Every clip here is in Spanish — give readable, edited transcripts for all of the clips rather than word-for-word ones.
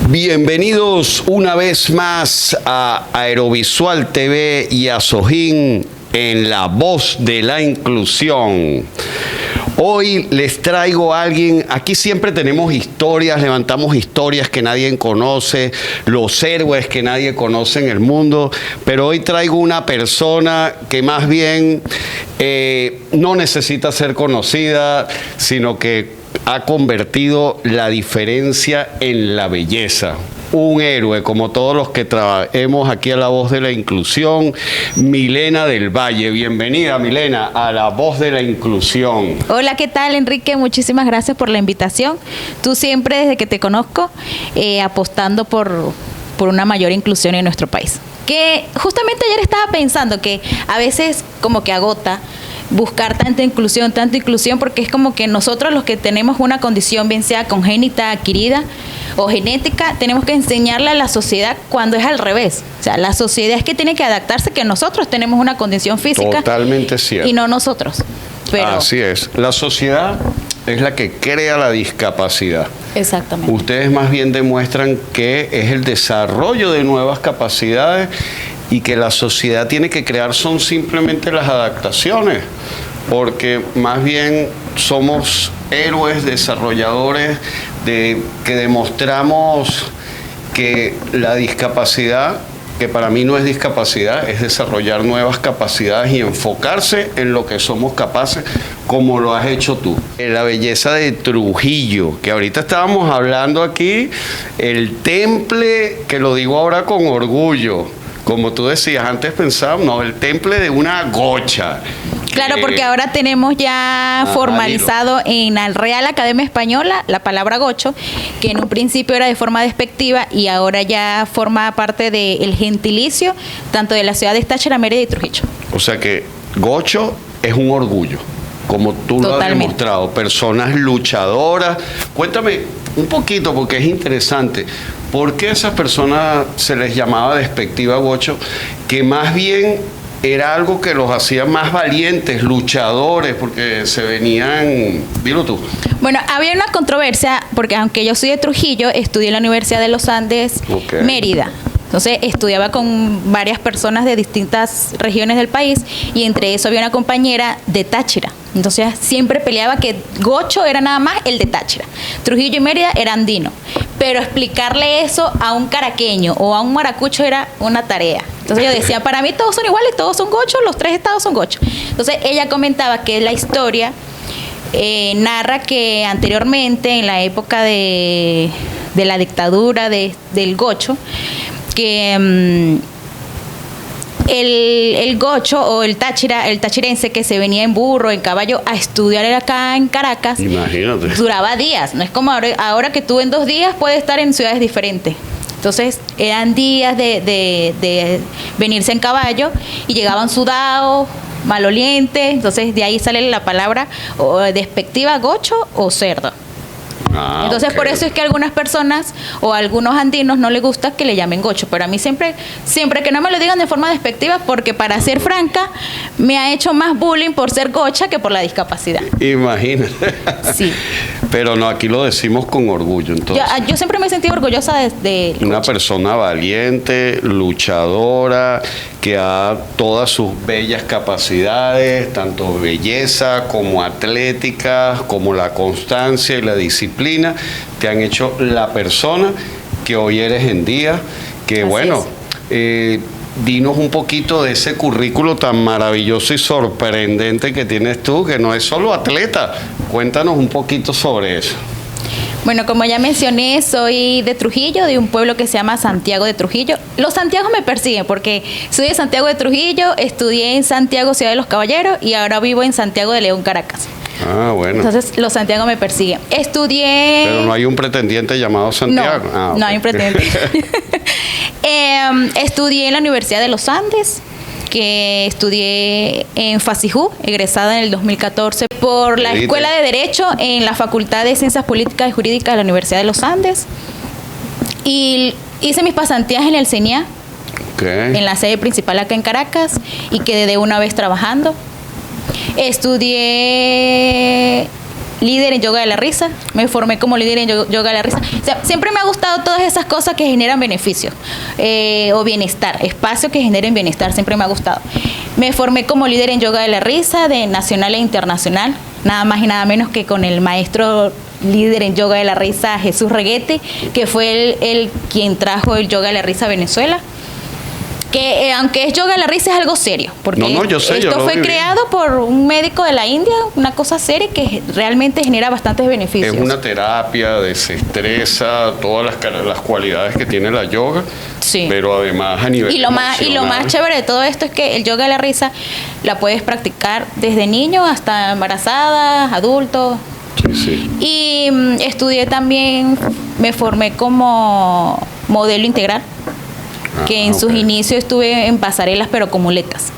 Bienvenidos una vez más a Aerovisual TV y a Sojín en La Voz de la Inclusión. Hoy les traigo a alguien, aquí siempre tenemos historias, levantamos historias que nadie conoce, los héroes que nadie conoce en el mundo, pero hoy traigo una persona que más bien no necesita ser conocida, sino que ha convertido la diferencia en la belleza. Un héroe, como todos los que traemos aquí a La Voz de la Inclusión, Milena del Valle. Bienvenida, Milena, a La Voz de la Inclusión. Hola, ¿qué tal, Enrique? Muchísimas gracias por la invitación. Tú siempre, desde que te conozco, apostando por una mayor inclusión en nuestro país. Que justamente ayer estaba pensando que a veces como que agota buscar tanta inclusión, porque es como que nosotros los que tenemos una condición, bien sea congénita, adquirida o genética, tenemos que enseñarle a la sociedad cuando es al revés. O sea, la sociedad es que tiene que adaptarse que nosotros tenemos una condición física. Totalmente cierto. Y no nosotros. Pero así es. La sociedad es la que crea la discapacidad. Exactamente. Ustedes más bien demuestran que es el desarrollo de nuevas capacidades y que la sociedad tiene que crear son simplemente las adaptaciones, porque más bien somos héroes, desarrolladores, que demostramos que la discapacidad, que para mí no es discapacidad, es desarrollar nuevas capacidades y enfocarse en lo que somos capaces, como lo has hecho tú. La belleza de Trujillo, que ahorita estábamos hablando aquí, el temple, que lo digo ahora con orgullo, como tú decías, antes pensábamos, no, el temple de una gocha. Claro, porque ahora tenemos ya formalizado en la Real Academia Española la palabra gocho, que en un principio era de forma despectiva y ahora ya forma parte del gentilicio tanto de la ciudad de Táchira, Mérida y Trujillo. O sea que gocho es un orgullo, como tú lo has demostrado. Personas luchadoras. Cuéntame un poquito, porque es interesante. ¿Por qué a esas personas se les llamaba despectiva gocho? Que más bien era algo que los hacía más valientes, luchadores, porque se venían... Dilo tú. Bueno, había una controversia, porque aunque yo soy de Trujillo, estudié en la Universidad de los Andes, Mérida. Entonces estudiaba con varias personas de distintas regiones del país y entre eso había una compañera de Táchira. Entonces siempre peleaba que gocho era nada más el de Táchira. Trujillo y Mérida era andino. Pero explicarle eso a un caraqueño o a un maracucho era una tarea. Entonces yo decía, para mí todos son iguales, todos son gochos, los tres estados son gochos. Entonces ella comentaba que la historia narra que anteriormente, en la época de la dictadura del gocho, que el gocho o el tachirense que se venía en burro, en caballo a estudiar acá en Caracas, imagínate, duraba días. No es como ahora que tú en 2 días puedes estar en ciudades diferentes. Entonces eran días de venirse en caballo y llegaban sudados, malolientes. Entonces de ahí sale la palabra despectiva, gocho o cerdo. Entonces por eso es que a algunas personas o a algunos andinos no les gusta que le llamen gocho, pero a mí siempre que no me lo digan de forma despectiva, porque para ser franca me ha hecho más bullying por ser gocha que por la discapacidad. Imagínate. Sí. Pero no, aquí lo decimos con orgullo. Entonces, yo siempre me he sentido orgullosa de una gocha. persona valiente, luchadora, que ha todas sus bellas capacidades, tanto belleza como atlética, como la constancia y la disciplina, te han hecho la persona que hoy eres en día. Que así bueno, dinos un poquito de ese currículo tan maravilloso y sorprendente que tienes tú, que no es solo atleta. Cuéntanos un poquito sobre eso. Bueno, como ya mencioné, soy de Trujillo, de un pueblo que se llama Santiago de Trujillo. Los Santiagos me persiguen porque soy de Santiago de Trujillo, estudié en Santiago, Ciudad de los Caballeros, y ahora vivo en Santiago de León, Caracas. Ah, bueno. Entonces, los Santiago me persiguen. Estudié... Pero no hay un pretendiente llamado Santiago. No, no hay un pretendiente. Estudié en la Universidad de los Andes, que estudié en FASIJU, egresada en el 2014 por la Escuela de Derecho en la Facultad de Ciencias Políticas y Jurídicas de la Universidad de los Andes. Y hice mis pasantías en el CENIA, en la sede principal acá en Caracas, y quedé de una vez trabajando. Estudié líder en yoga de la risa, me formé como líder en yoga de la risa. O sea, siempre me ha gustado todas esas cosas que generan beneficios o bienestar, espacios que generen bienestar, siempre me ha gustado. Me formé como líder en yoga de la risa, de nacional e internacional, nada más y nada menos que con el maestro líder en yoga de la risa, Jesús Reguete, que fue el quien trajo el yoga de la risa a Venezuela. Que aunque es yoga de la risa es algo serio, porque yo sé, esto fue creado por un médico de la India, una cosa seria que realmente genera bastantes beneficios. Es una terapia, desestresa, todas las cualidades que tiene la yoga, sí. Pero además a nivel y lo más chévere de todo esto es que el yoga de la risa la puedes practicar desde niño hasta embarazada, adultos. Sí, sí. Y estudié también, me formé como modelo integral, que en sus inicios estuve en pasarelas pero con muletas.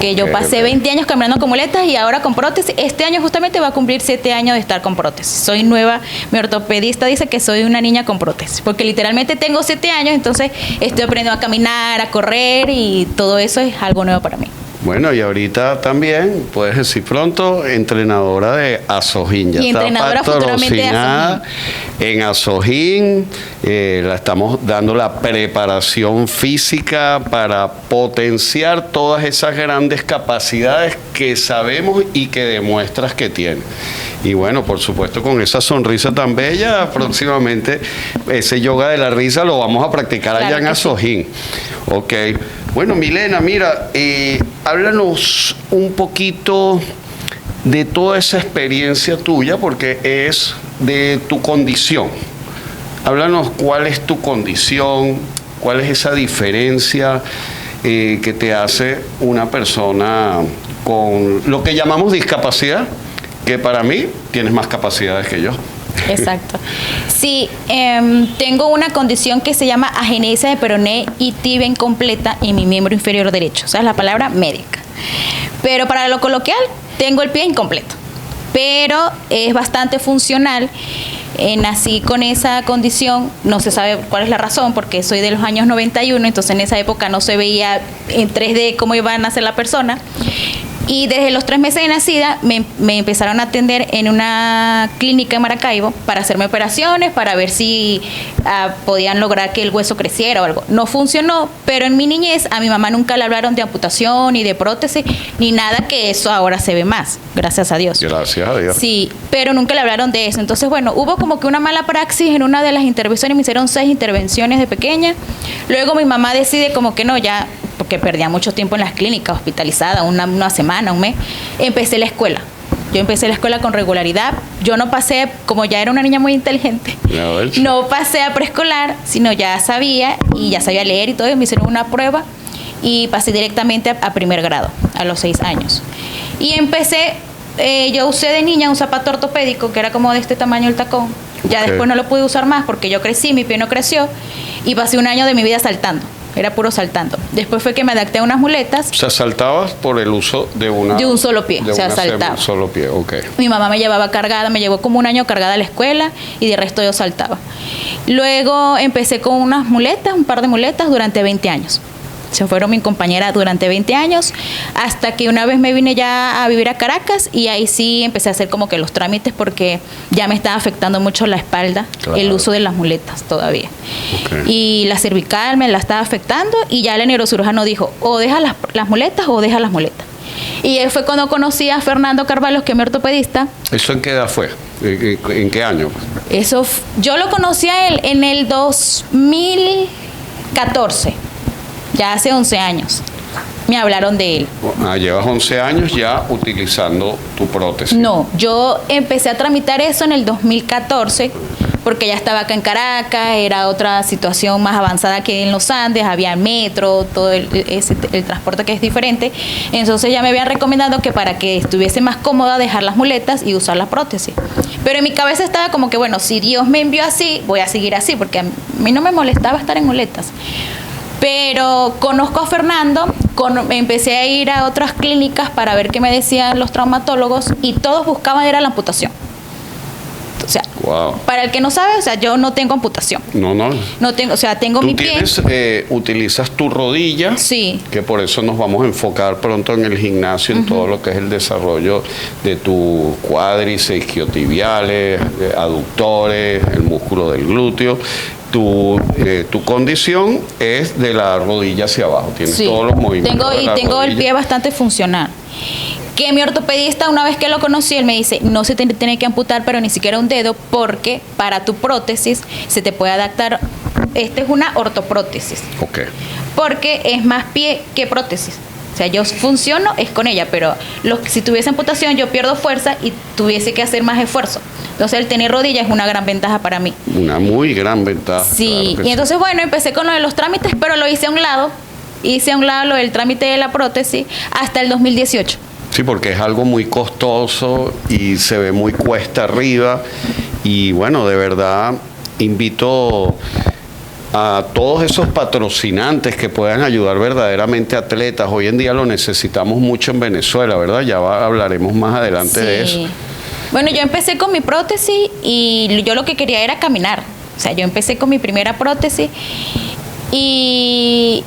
Que yo pasé 20 años caminando con muletas y ahora con prótesis. Este año justamente va a cumplir 7 años de estar con prótesis. Soy nueva, mi ortopedista dice que soy una niña con prótesis, porque literalmente tengo 7 años, entonces estoy aprendiendo a caminar, a correr y todo eso es algo nuevo para mí. Bueno, y ahorita también, puedes decir pronto, entrenadora de Azojín. Ya y está entrenadora futuramente de Azojín. En Azojín, la estamos dando la preparación física para potenciar todas esas grandes capacidades que sabemos y que demuestras que tienes. Y bueno, por supuesto, con esa sonrisa tan bella, próximamente ese yoga de la risa lo vamos a practicar allá en Azojín. Sí. Ok. Bueno, Milena, mira, háblanos un poquito de toda esa experiencia tuya, porque es de tu condición. Háblanos cuál es tu condición, cuál es esa diferencia que te hace una persona con lo que llamamos discapacidad, que para mí tienes más capacidades que yo. Exacto. Sí, tengo una condición que se llama agenesia de peroné y tibia incompleta en mi miembro inferior derecho. O sea, es la palabra médica. Pero para lo coloquial, tengo el pie incompleto. Pero es bastante funcional. Nací con esa condición, no se sabe cuál es la razón, porque soy de los años 91, entonces en esa época no se veía en 3D cómo iba a nacer la persona. Y desde los 3 meses de nacida me empezaron a atender en una clínica en Maracaibo para hacerme operaciones, para ver si podían lograr que el hueso creciera o algo. No funcionó, pero en mi niñez a mi mamá nunca le hablaron de amputación, ni de prótesis, ni nada, que eso ahora se ve más, gracias a Dios. Gracias a Dios. Sí, pero nunca le hablaron de eso. Entonces, bueno, hubo como que una mala praxis en una de las intervenciones, me hicieron 6 intervenciones de pequeña. Luego mi mamá decide como que no, ya, porque perdía mucho tiempo en las clínicas, hospitalizada, una semana, un mes. Empecé la escuela. Yo empecé la escuela con regularidad. Yo no pasé, como ya era una niña muy inteligente, no pasé a preescolar, sino ya sabía, y ya sabía leer y todo. Me hicieron una prueba y pasé directamente a primer grado, a los 6 años. Y empecé, yo usé de niña un zapato ortopédico que era como de este tamaño el tacón. Ya después no lo pude usar más porque yo crecí, mi pie no creció, y pasé un año de mi vida saltando. Era puro saltando. Después fue que me adapté a unas muletas. O sea, saltabas por el uso de un solo pie. O sea, saltaba. Un solo pie, ok. Mi mamá me llevaba cargada, me llevó como un año cargada a la escuela y de resto yo saltaba. Luego empecé con unas muletas, un par de muletas durante 20 años. Se fueron mi compañera durante 20 años, hasta que una vez me vine ya a vivir a Caracas y ahí sí empecé a hacer como que los trámites porque ya me estaba afectando mucho la espalda, el uso de las muletas todavía. Okay. Y la cervical me la estaba afectando y ya el neurocirujano dijo, o deja las muletas o deja las muletas. Y fue cuando conocí a Fernando Carvalho, que es mi ortopedista. ¿Eso en qué edad fue? ¿En qué año? Eso, yo lo conocí a él en el 2014. Ya hace 11 años me hablaron de él. Llevas 11 años ya utilizando tu prótesis. No, yo empecé a tramitar eso en el 2014 porque ya estaba acá en Caracas, era otra situación más avanzada que en los Andes, había metro, todo el transporte que es diferente. Entonces ya me habían recomendado que para que estuviese más cómoda dejar las muletas y usar las prótesis. Pero en mi cabeza estaba como que, bueno, si Dios me envió así, voy a seguir así, porque a mí no me molestaba estar en muletas. Pero conozco a Fernando, empecé a ir a otras clínicas para ver qué me decían los traumatólogos y todos buscaban era la amputación. O sea, Wow. Para el que no sabe, o sea, yo no tengo amputación. No. No tengo, o sea, tengo mi pie. Utilizas tu rodilla. Sí. Que por eso nos vamos a enfocar pronto en el gimnasio, en todo lo que es el desarrollo de tu cuádriceps, isquiotibiales, aductores, el músculo del glúteo. Tu condición es de la rodilla hacia abajo. Tienes todos los movimientos. Tengo el pie bastante funcional. Que mi ortopedista, una vez que lo conocí, él me dice, no se tiene que amputar, pero ni siquiera un dedo, porque para tu prótesis se te puede adaptar. Esta es una ortoprótesis. Ok. Porque es más pie que prótesis. O sea, yo funciono es con ella, pero si tuviese amputación yo pierdo fuerza y tuviese que hacer más esfuerzo. Entonces el tener rodilla es una gran ventaja para mí. Una muy gran ventaja. Sí, claro y entonces bueno, empecé con lo de los trámites, pero lo hice a un lado. Hice a un lado lo del trámite de la prótesis hasta el 2018. Sí, porque es algo muy costoso y se ve muy cuesta arriba. Y bueno, de verdad invito a todos esos patrocinantes que puedan ayudar verdaderamente a atletas. Hoy en día lo necesitamos mucho en Venezuela, ¿verdad? Ya hablaremos más adelante de eso. Bueno, yo empecé con mi prótesis y yo lo que quería era caminar. O sea, yo empecé con mi primera prótesis y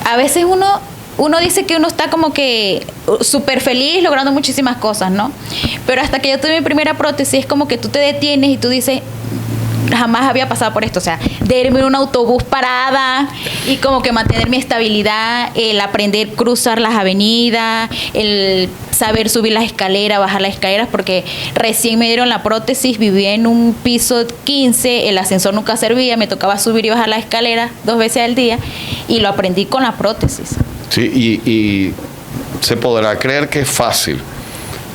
a veces uno dice que uno está como que súper feliz logrando muchísimas cosas, ¿no? Pero hasta que yo tuve mi primera prótesis es como que tú te detienes y tú dices, jamás había pasado por esto, o sea, de irme en un autobús parada y como que mantener mi estabilidad, el aprender a cruzar las avenidas, el saber subir las escaleras, bajar las escaleras, porque recién me dieron la prótesis, vivía en un piso 15, el ascensor nunca servía, me tocaba subir y bajar las escaleras 2 veces al día y lo aprendí con la prótesis. Sí, y se podrá creer que es fácil.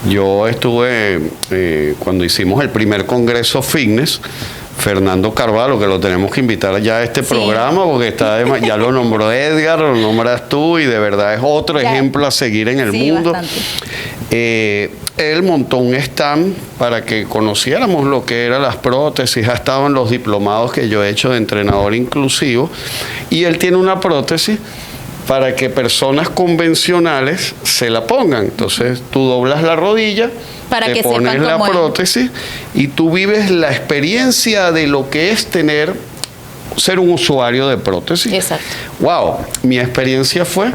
Yo estuve, cuando hicimos el primer congreso fitness, Fernando Carvalho, que lo tenemos que invitar ya a este programa, porque ya lo nombró Edgar, lo nombras tú, y de verdad es otro ejemplo a seguir en el mundo. Él montó un stand para que conociéramos lo que eran las prótesis, ha estado en los diplomados que yo he hecho de entrenador inclusivo, y él tiene una prótesis para que personas convencionales se la pongan. Entonces tú doblas la rodilla, te pones la prótesis y tú vives la experiencia de lo que es ser un usuario de prótesis. Exacto. Wow, mi experiencia fue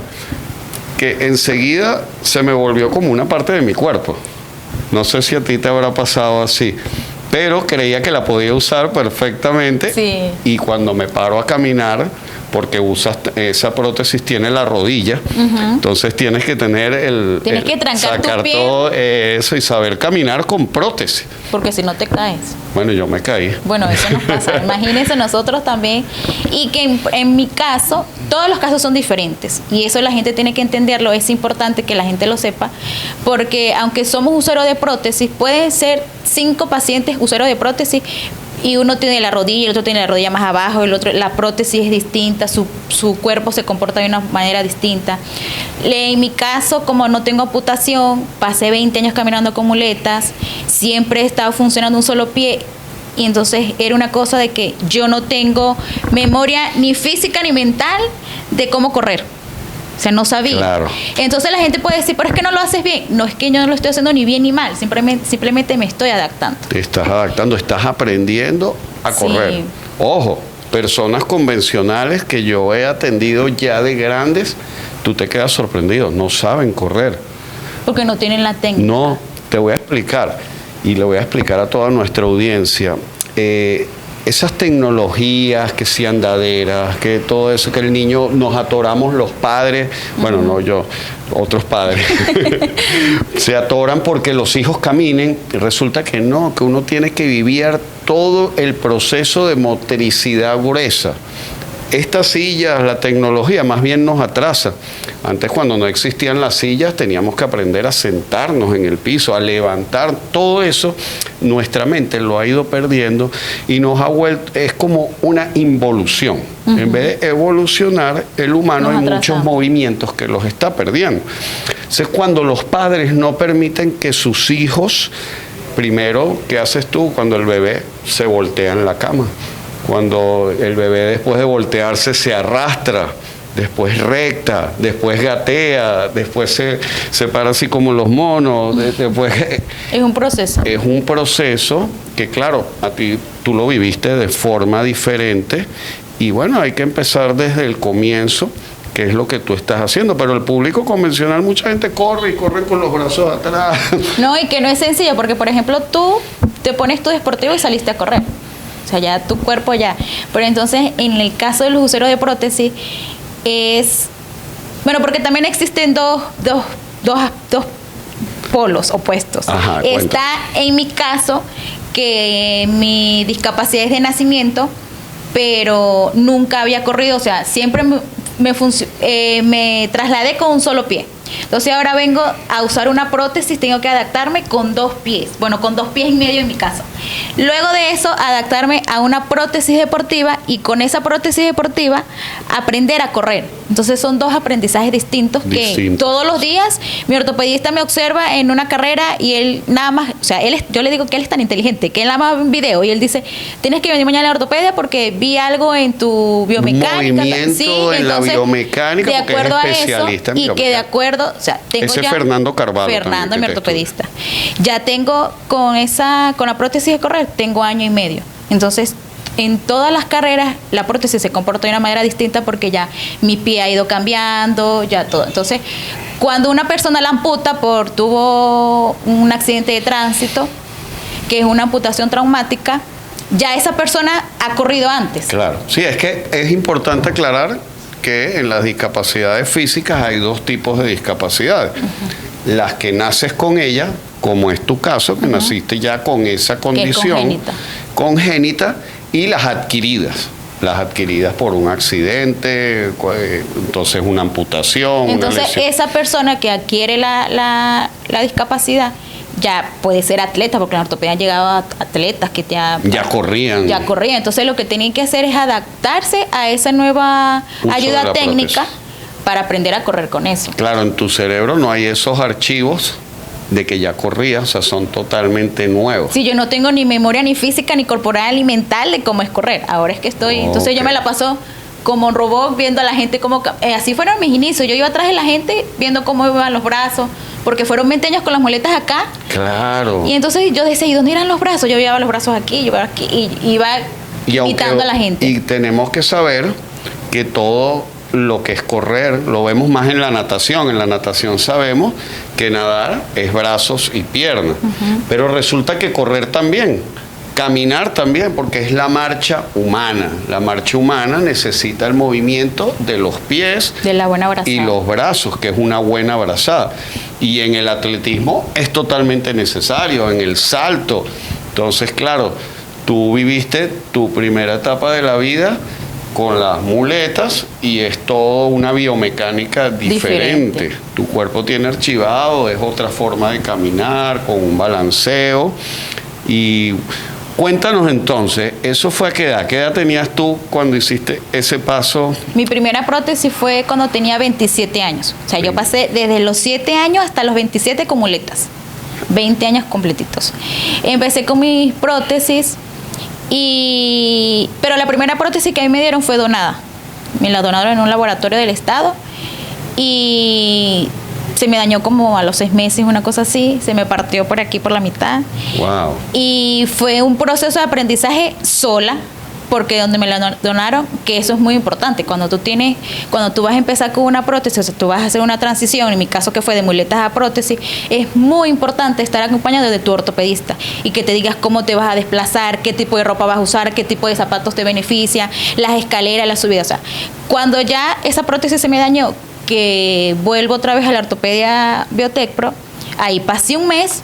que enseguida se me volvió como una parte de mi cuerpo. No sé si a ti te habrá pasado así, pero creía que la podía usar perfectamente. Sí. Y cuando me paro a caminar, porque esa prótesis tiene la rodilla, entonces tienes que tener tienes que trancar sacar tu pie, todo eso y saber caminar con prótesis. Porque si no te caes. Bueno, yo me caí. Bueno, eso nos pasa. Imagínense nosotros también. Y que en mi caso, todos los casos son diferentes. Y eso la gente tiene que entenderlo. Es importante que la gente lo sepa. Porque aunque somos usuarios de prótesis, pueden ser 5 pacientes usuarios de prótesis. Y uno tiene la rodilla, el otro tiene la rodilla más abajo, el otro, la prótesis es distinta, su cuerpo se comporta de una manera distinta. En mi caso, como no tengo amputación, pasé 20 años caminando con muletas, siempre he estado funcionando un solo pie. Y entonces era una cosa de que yo no tengo memoria ni física ni mental de cómo correr. O sea, no sabía. Claro. Entonces la gente puede decir, pero es que no lo haces bien. No es que yo no lo estoy haciendo ni bien ni mal, simplemente me estoy adaptando. Te estás adaptando, estás aprendiendo a correr. Sí. Ojo, personas convencionales que yo he atendido ya de grandes, tú te quedas sorprendido, no saben correr. Porque no tienen la técnica. No, te voy a explicar, y le voy a explicar a toda nuestra audiencia. Esas tecnologías, que si andaderas, que todo eso, que el niño nos atoramos los padres, bueno, no yo, otros padres, se atoran porque los hijos caminen, y resulta que no, que uno tiene que vivir todo el proceso de motricidad gruesa. Estas sillas, la tecnología más bien nos atrasa. Antes, cuando no existían las sillas, teníamos que aprender a sentarnos en el piso, a levantar. Todo eso, nuestra mente lo ha ido perdiendo y nos ha vuelto, es como una involución. En vez de evolucionar, el humano hay muchos movimientos que los está perdiendo. Entonces, cuando los padres no permiten que sus hijos, primero, ¿qué haces tú cuando el bebé se voltea en la cama? Cuando el bebé, después de voltearse, se arrastra después recta, después gatea, después se para así como los monos, después... Es un proceso. Es un proceso que, claro, a ti tú lo viviste de forma diferente y bueno, hay que empezar desde el comienzo, que es lo que tú estás haciendo, pero el público convencional, mucha gente corre y corre con los brazos atrás. No, y que no es sencillo, porque por ejemplo tú te pones tu deportivo y saliste a correr. O sea, ya tu cuerpo ya. Pero entonces, en el caso de los usuarios de prótesis, es... Bueno, porque también existen dos polos opuestos. Ajá, está en mi caso que mi discapacidad es de nacimiento, pero nunca había corrido, o sea, siempre me trasladé con un solo pie. Entonces ahora vengo a usar una prótesis, tengo que adaptarme con 2 pies, bueno, con 2 pies y medio en mi caso. Luego de eso, adaptarme a una prótesis deportiva y con esa prótesis deportiva aprender a correr. Entonces son 2 aprendizajes distintos que todos los días mi ortopedista me observa en una carrera y él nada más, o sea, yo le digo que él es tan inteligente, que él nada más ve un video y él dice, tienes que venir mañana a la ortopedia porque vi algo en tu biomecánica. Movimiento en la biomecánica, de acuerdo porque es especialista a eso, y que de acuerdo, o sea, tengo ese ya Fernando Carvalho. Fernando, mi ortopedista. Ya tengo con la prótesis de correr, tengo 1 año y medio. Entonces, en todas las carreras, la prótesis se comporta de una manera distinta porque ya mi pie ha ido cambiando, ya todo. Entonces, cuando una persona la amputa tuvo un accidente de tránsito, que es una amputación traumática, ya esa persona ha corrido antes. Claro, sí, es que es importante aclarar que en las discapacidades físicas hay 2 tipos de discapacidades. Las que naces con ella, como es tu caso, que naciste ya con esa condición congénita, y las adquiridas por un accidente, entonces una amputación. Entonces una lesión. Esa persona que adquiere la discapacidad ya puede ser atleta, porque en la ortopedia han llegado a atletas que ya corrían. Entonces lo que tienen que hacer es adaptarse a esa nueva ayuda técnica para aprender a correr con eso. Claro, en tu cerebro no hay esos archivos de que ya corría, o sea, son totalmente nuevos. Sí, yo no tengo ni memoria ni física, ni corporal, ni mental de cómo es correr. Ahora es que estoy... Entonces yo me la paso como un robot viendo a la gente como... así fueron mis inicios. Yo iba atrás de la gente viendo cómo iban los brazos, porque fueron 20 años con las muletas acá. Claro. Y entonces yo decía, ¿y dónde iban los brazos? Yo llevaba los brazos aquí, yo aquí, y iba imitando a la gente. Y tenemos que saber que todo lo que es correr, lo vemos más en la natación. En la natación sabemos que nadar es brazos y piernas, pero resulta que correr también, caminar también, porque es la marcha humana. La marcha humana necesita el movimiento de los pies, de la buena abrazada, y los brazos, que es una buena abrazada. Y en el atletismo es totalmente necesario, en el salto. Entonces, claro, tú viviste tu primera etapa de la vida con las muletas y es todo una biomecánica diferente. Tu cuerpo tiene archivado, es otra forma de caminar, con un balanceo. Y cuéntanos entonces, ¿eso fue a qué edad? ¿Qué edad tenías tú cuando hiciste ese paso? Mi primera prótesis fue cuando tenía 27 años. O sea, yo pasé desde los 7 años hasta los 27 con muletas. 20 años completitos. Empecé con mis prótesis. Pero la primera prótesis que a mí me dieron fue donada. Me la donaron en un laboratorio del estado y se me dañó como a los 6 meses, una cosa así. Se me partió por aquí por la mitad. Wow. Y fue un proceso de aprendizaje sola, porque donde me la donaron, que eso es muy importante, cuando tú vas a empezar con una prótesis, o sea, tú vas a hacer una transición, en mi caso que fue de muletas a prótesis, es muy importante estar acompañado de tu ortopedista y que te digas cómo te vas a desplazar, qué tipo de ropa vas a usar, qué tipo de zapatos te beneficia, las escaleras, las subidas. O sea, cuando ya esa prótesis se me dañó, que vuelvo otra vez a la ortopedia Biotecpro, ahí pasé un mes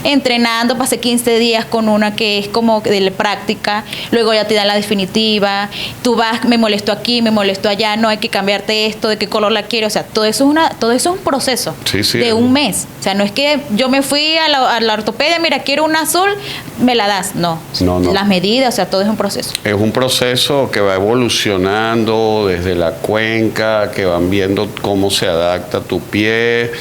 entrenando, pasé 15 días con una que es como de la práctica, luego ya te dan la definitiva, tú vas, me molestó aquí, me molestó allá, no hay que cambiarte esto, de qué color la quiero, o sea, todo eso es un proceso de un mes. O sea, no es que yo me fui a la ortopedia, mira, quiero una azul, me la das, no. Las medidas, o sea, todo es un proceso. Es un proceso que va evolucionando desde la cuenca, que van viendo cómo se adapta tu pie.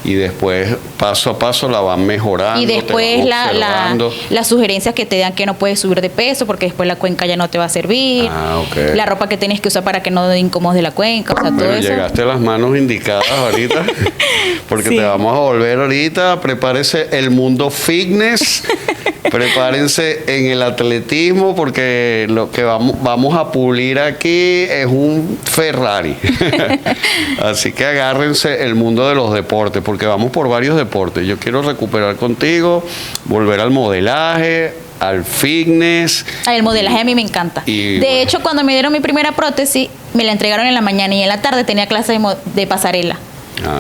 y después paso a paso la van mejorando. Y después las sugerencias que te dan que no puedes subir de peso porque después la cuenca ya no te va a servir. Okay. La ropa que tienes que usar para que no incomode la cuenca. O sea, todo eso. Llegaste a las manos indicadas ahorita porque sí. Te vamos a volver ahorita. Prepárese el mundo fitness. Prepárense en el atletismo porque lo que vamos a pulir aquí es un Ferrari. Así que agárrense el mundo de los deportes porque vamos por varios deportes. Yo quiero recuperar contigo, volver al modelaje, al fitness. El modelaje a mí me encanta. De hecho, cuando me dieron mi primera prótesis, me la entregaron en la mañana y en la tarde tenía clase de pasarela.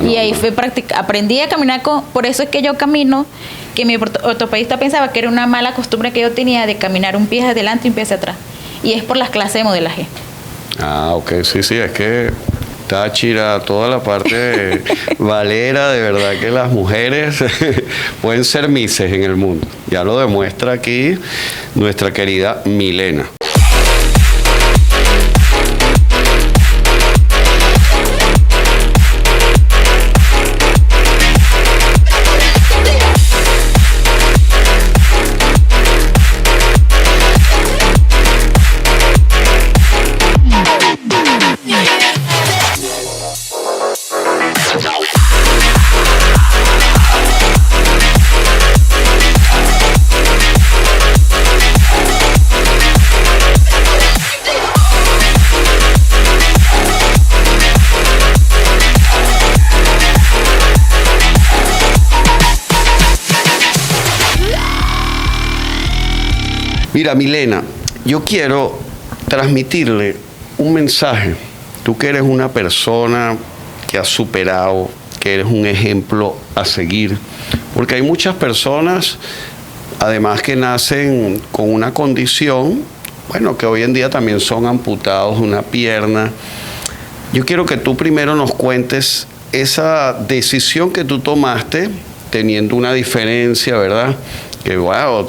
Y ahí fue aprendí a caminar por eso es que yo camino, que mi ortopedista pensaba que era una mala costumbre que yo tenía de caminar un pie hacia adelante y un pie hacia atrás. Y es por las clases de modelaje. Ok, sí, es que Táchira, toda la parte valera, de verdad que las mujeres pueden ser mises en el mundo. Ya lo demuestra aquí nuestra querida Milena. Mira, Milena, yo quiero transmitirle un mensaje. Tú que eres una persona que has superado, que eres un ejemplo a seguir, porque hay muchas personas, además que nacen con una condición, bueno, que hoy en día también son amputados de una pierna. Yo quiero que tú primero nos cuentes esa decisión que tú tomaste, teniendo una diferencia, ¿verdad? Que wow,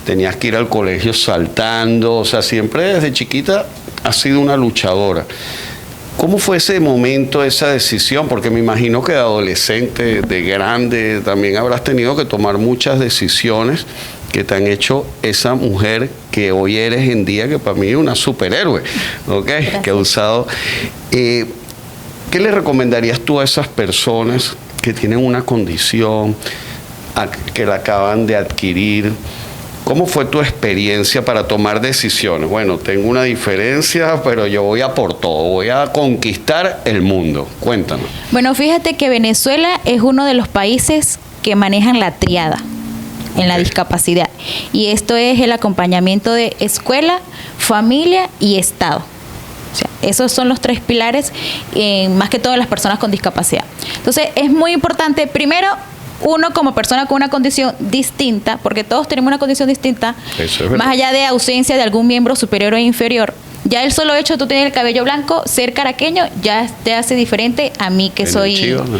tenías que ir al colegio saltando, o sea, siempre desde chiquita has sido una luchadora. ¿Cómo fue ese momento, esa decisión? Porque me imagino que de adolescente, de grande, también habrás tenido que tomar muchas decisiones que te han hecho esa mujer que hoy eres en día, que para mí es una superhéroe, ¿ok? Gracias. Que ha usado. ¿Qué le recomendarías tú a esas personas que tienen una condición, que la acaban de adquirir? ¿Cómo fue tu experiencia para tomar decisiones? Bueno, tengo una diferencia, pero yo voy a por todo, voy a conquistar el mundo. Cuéntanos. Bueno, fíjate que Venezuela es uno de los países que manejan la triada en la discapacidad. Y esto es el acompañamiento de escuela, familia y Estado. O sea, esos son los tres pilares, más que todo las personas con discapacidad. Entonces, es muy importante, primero, uno como persona con una condición distinta, porque todos tenemos una condición distinta, más allá de ausencia de algún miembro superior o inferior. Ya el solo hecho de tú tener el cabello blanco, ser caraqueño, ya te hace diferente a mí que soy... Chido, ¿no?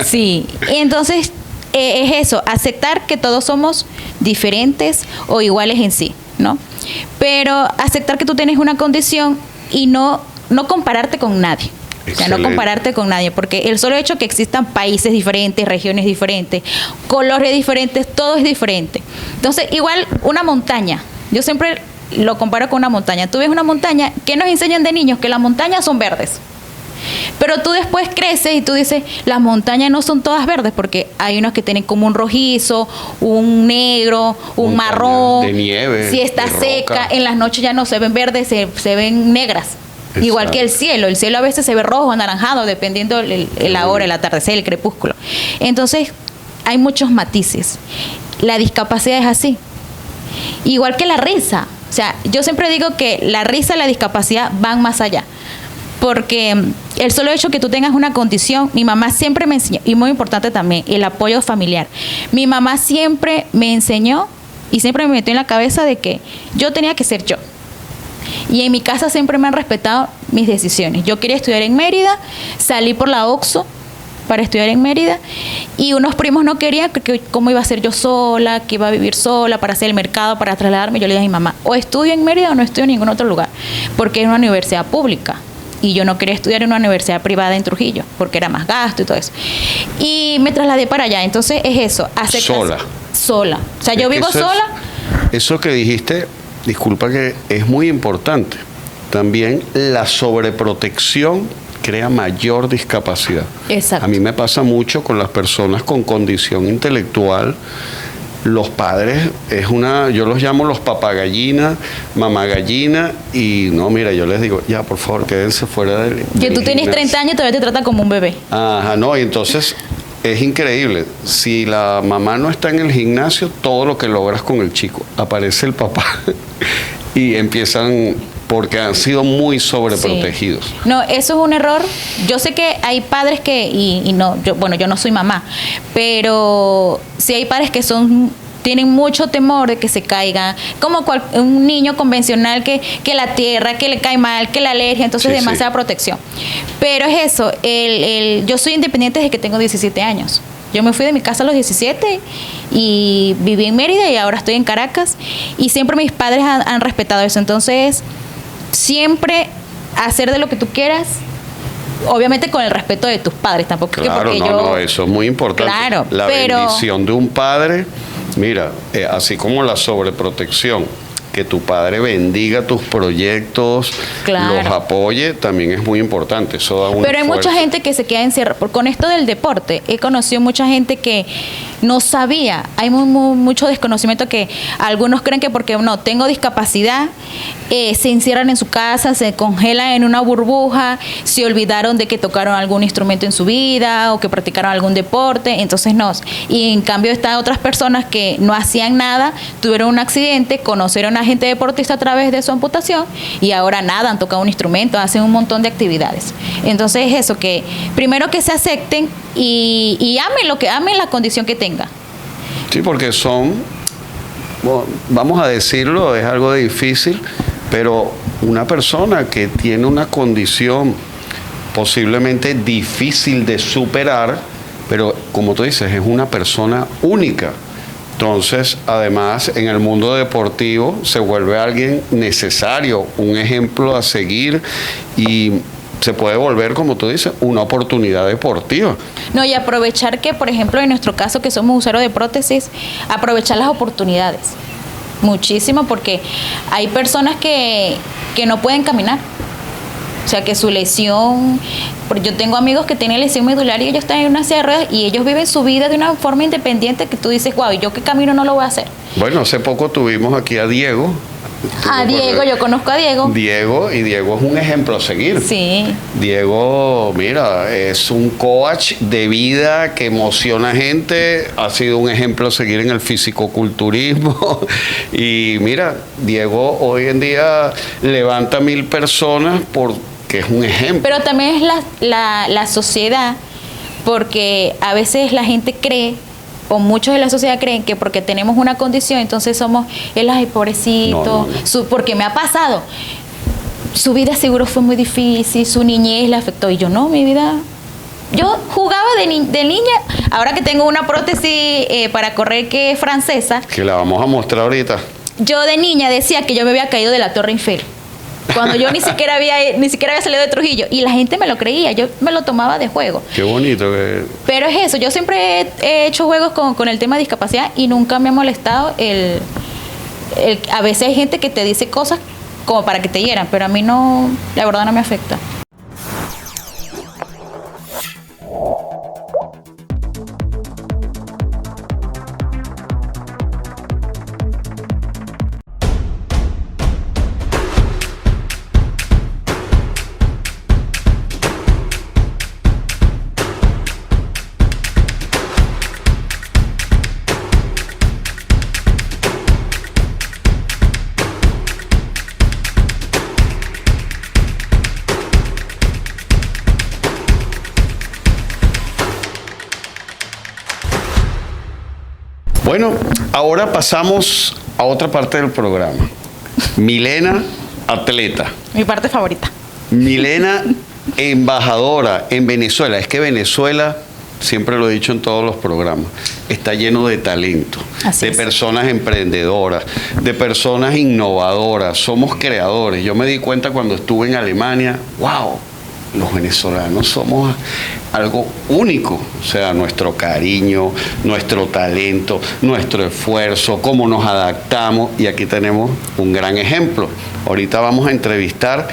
Sí, y entonces es eso, aceptar que todos somos diferentes o iguales en sí, ¿no? Pero aceptar que tú tienes una condición y no compararte con nadie. Excelente. O sea, no compararte con nadie, porque el solo hecho que existan países diferentes, regiones diferentes, colores diferentes, todo es diferente. Entonces, igual una montaña, yo siempre lo comparo con una montaña. Tú ves una montaña, ¿qué nos enseñan de niños? Que las montañas son verdes. Pero tú después creces y tú dices, las montañas no son todas verdes, porque hay unas que tienen como un rojizo, un negro, un marrón. De nieve. Si está seca, en las noches ya no se ven verdes, se ven negras. Exacto. Igual que el cielo a veces se ve rojo, anaranjado, dependiendo la hora, el atardecer, el crepúsculo. Entonces, hay muchos matices. La discapacidad es así. Igual que la risa. O sea, yo siempre digo que la risa y la discapacidad van más allá. Porque el solo hecho que tú tengas una condición, mi mamá siempre me enseñó, y muy importante también, el apoyo familiar. Mi mamá siempre me enseñó y siempre me metió en la cabeza de que yo tenía que ser yo. Y en mi casa siempre me han respetado mis decisiones. Yo quería estudiar en Mérida, salí por la OXXO para estudiar en Mérida y unos primos no querían que cómo iba a ser yo sola, que iba a vivir sola para hacer el mercado, para trasladarme. Yo le dije a mi mamá, o estudio en Mérida o no estudio en ningún otro lugar, porque es una universidad pública. y yo no quería estudiar en una universidad privada en Trujillo porque era más gasto y todo eso. Y me trasladé para allá. Entonces es eso. Sola. Sola. O sea, yo vivo sola. Eso que dijiste, disculpa, que es muy importante. También la sobreprotección crea mayor discapacidad. Exacto. A mí me pasa mucho con las personas con condición intelectual. Los padres yo los llamo los papagallina, mamagallina, y no, mira, yo les digo, ya, por favor, quédense fuera del Que tú tienes 30 años y todavía te tratan como un bebé. Ajá, no, y entonces es increíble. Si la mamá no está en el gimnasio, todo lo que logras con el chico, aparece el papá y empiezan, porque han sido muy sobreprotegidos. Sí. No, eso es un error. Yo sé que hay padres que, y no, yo no soy mamá, pero sí hay padres que tienen mucho temor de que se caigan, como un niño convencional que la tierra, que le cae mal, que la alergia, entonces demasiada protección. Pero es eso, yo soy independiente desde que tengo 17 años. Yo me fui de mi casa a los 17 y viví en Mérida y ahora estoy en Caracas, y siempre mis padres han respetado eso. Entonces, siempre hacer de lo que tú quieras, obviamente con el respeto de tus padres, tampoco claro, porque no, eso es muy importante. Claro, la bendición de un padre, mira, así como la sobreprotección, que tu padre bendiga tus proyectos, claro, los apoye, también es muy importante. Eso da una Pero hay mucha gente que se queda encerrada. Con esto del deporte, he conocido mucha gente que no sabía. Hay mucho desconocimiento, que algunos creen que porque no tengo discapacidad, se encierran en su casa, se congelan en una burbuja, se olvidaron de que tocaron algún instrumento en su vida o que practicaron algún deporte, entonces no. Y en cambio están otras personas que no hacían nada, tuvieron un accidente, conocieron a gente deportista a través de su amputación y ahora nada, han tocado un instrumento, hacen un montón de actividades. Entonces es eso, que primero que se acepten y amen la condición que tengan. Sí, porque vamos a decirlo, es algo difícil, pero una persona que tiene una condición posiblemente difícil de superar, pero como tú dices, es una persona única. Entonces, además, en el mundo deportivo se vuelve alguien necesario, un ejemplo a seguir, y se puede volver, como tú dices, una oportunidad deportiva. No, y aprovechar que, por ejemplo, en nuestro caso, que somos usuarios de prótesis, aprovechar las oportunidades. Muchísimo, porque hay personas que no pueden caminar. O sea, que su lesión... Yo tengo amigos que tienen lesión medular y ellos están en una silla de ruedas y ellos viven su vida de una forma independiente, que tú dices, wow, yo que camino no lo voy a hacer. Bueno, hace poco tuvimos aquí a Diego. Yo conozco a Diego. Diego es un ejemplo a seguir. Sí. Diego, mira, es un coach de vida que emociona a gente, ha sido un ejemplo a seguir en el fisicoculturismo. Y mira, Diego hoy en día levanta 1,000 personas porque es un ejemplo. Pero también es la sociedad, porque a veces la gente cree, o muchos de la sociedad creen, que porque tenemos una condición, entonces somos ay, pobrecito, no. Porque me ha pasado. Su vida seguro fue muy difícil, su niñez le afectó. Y yo no, mi vida... Yo jugaba de niña, ahora que tengo una prótesis para correr que es francesa. Que la vamos a mostrar ahorita. Yo de niña decía que yo me había caído de la Torre Eiffel, cuando yo ni siquiera había salido de Trujillo, y la gente me lo creía, yo me lo tomaba de juego. Qué bonito. Pero es eso, yo siempre he hecho juegos con el tema de discapacidad y nunca me ha molestado a veces hay gente que te dice cosas como para que te hieran, pero a mí no, la verdad no me afecta. Bueno, ahora pasamos a otra parte del programa. Milena, atleta. Mi parte favorita. Milena, embajadora en Venezuela. Es que Venezuela, siempre lo he dicho en todos los programas, está lleno de talento, de personas emprendedoras, de personas innovadoras. Somos creadores. Yo me di cuenta cuando estuve en Alemania, wow, los venezolanos somos algo único, o sea, nuestro cariño, nuestro talento, nuestro esfuerzo, cómo nos adaptamos, y aquí tenemos un gran ejemplo. Ahorita vamos a entrevistar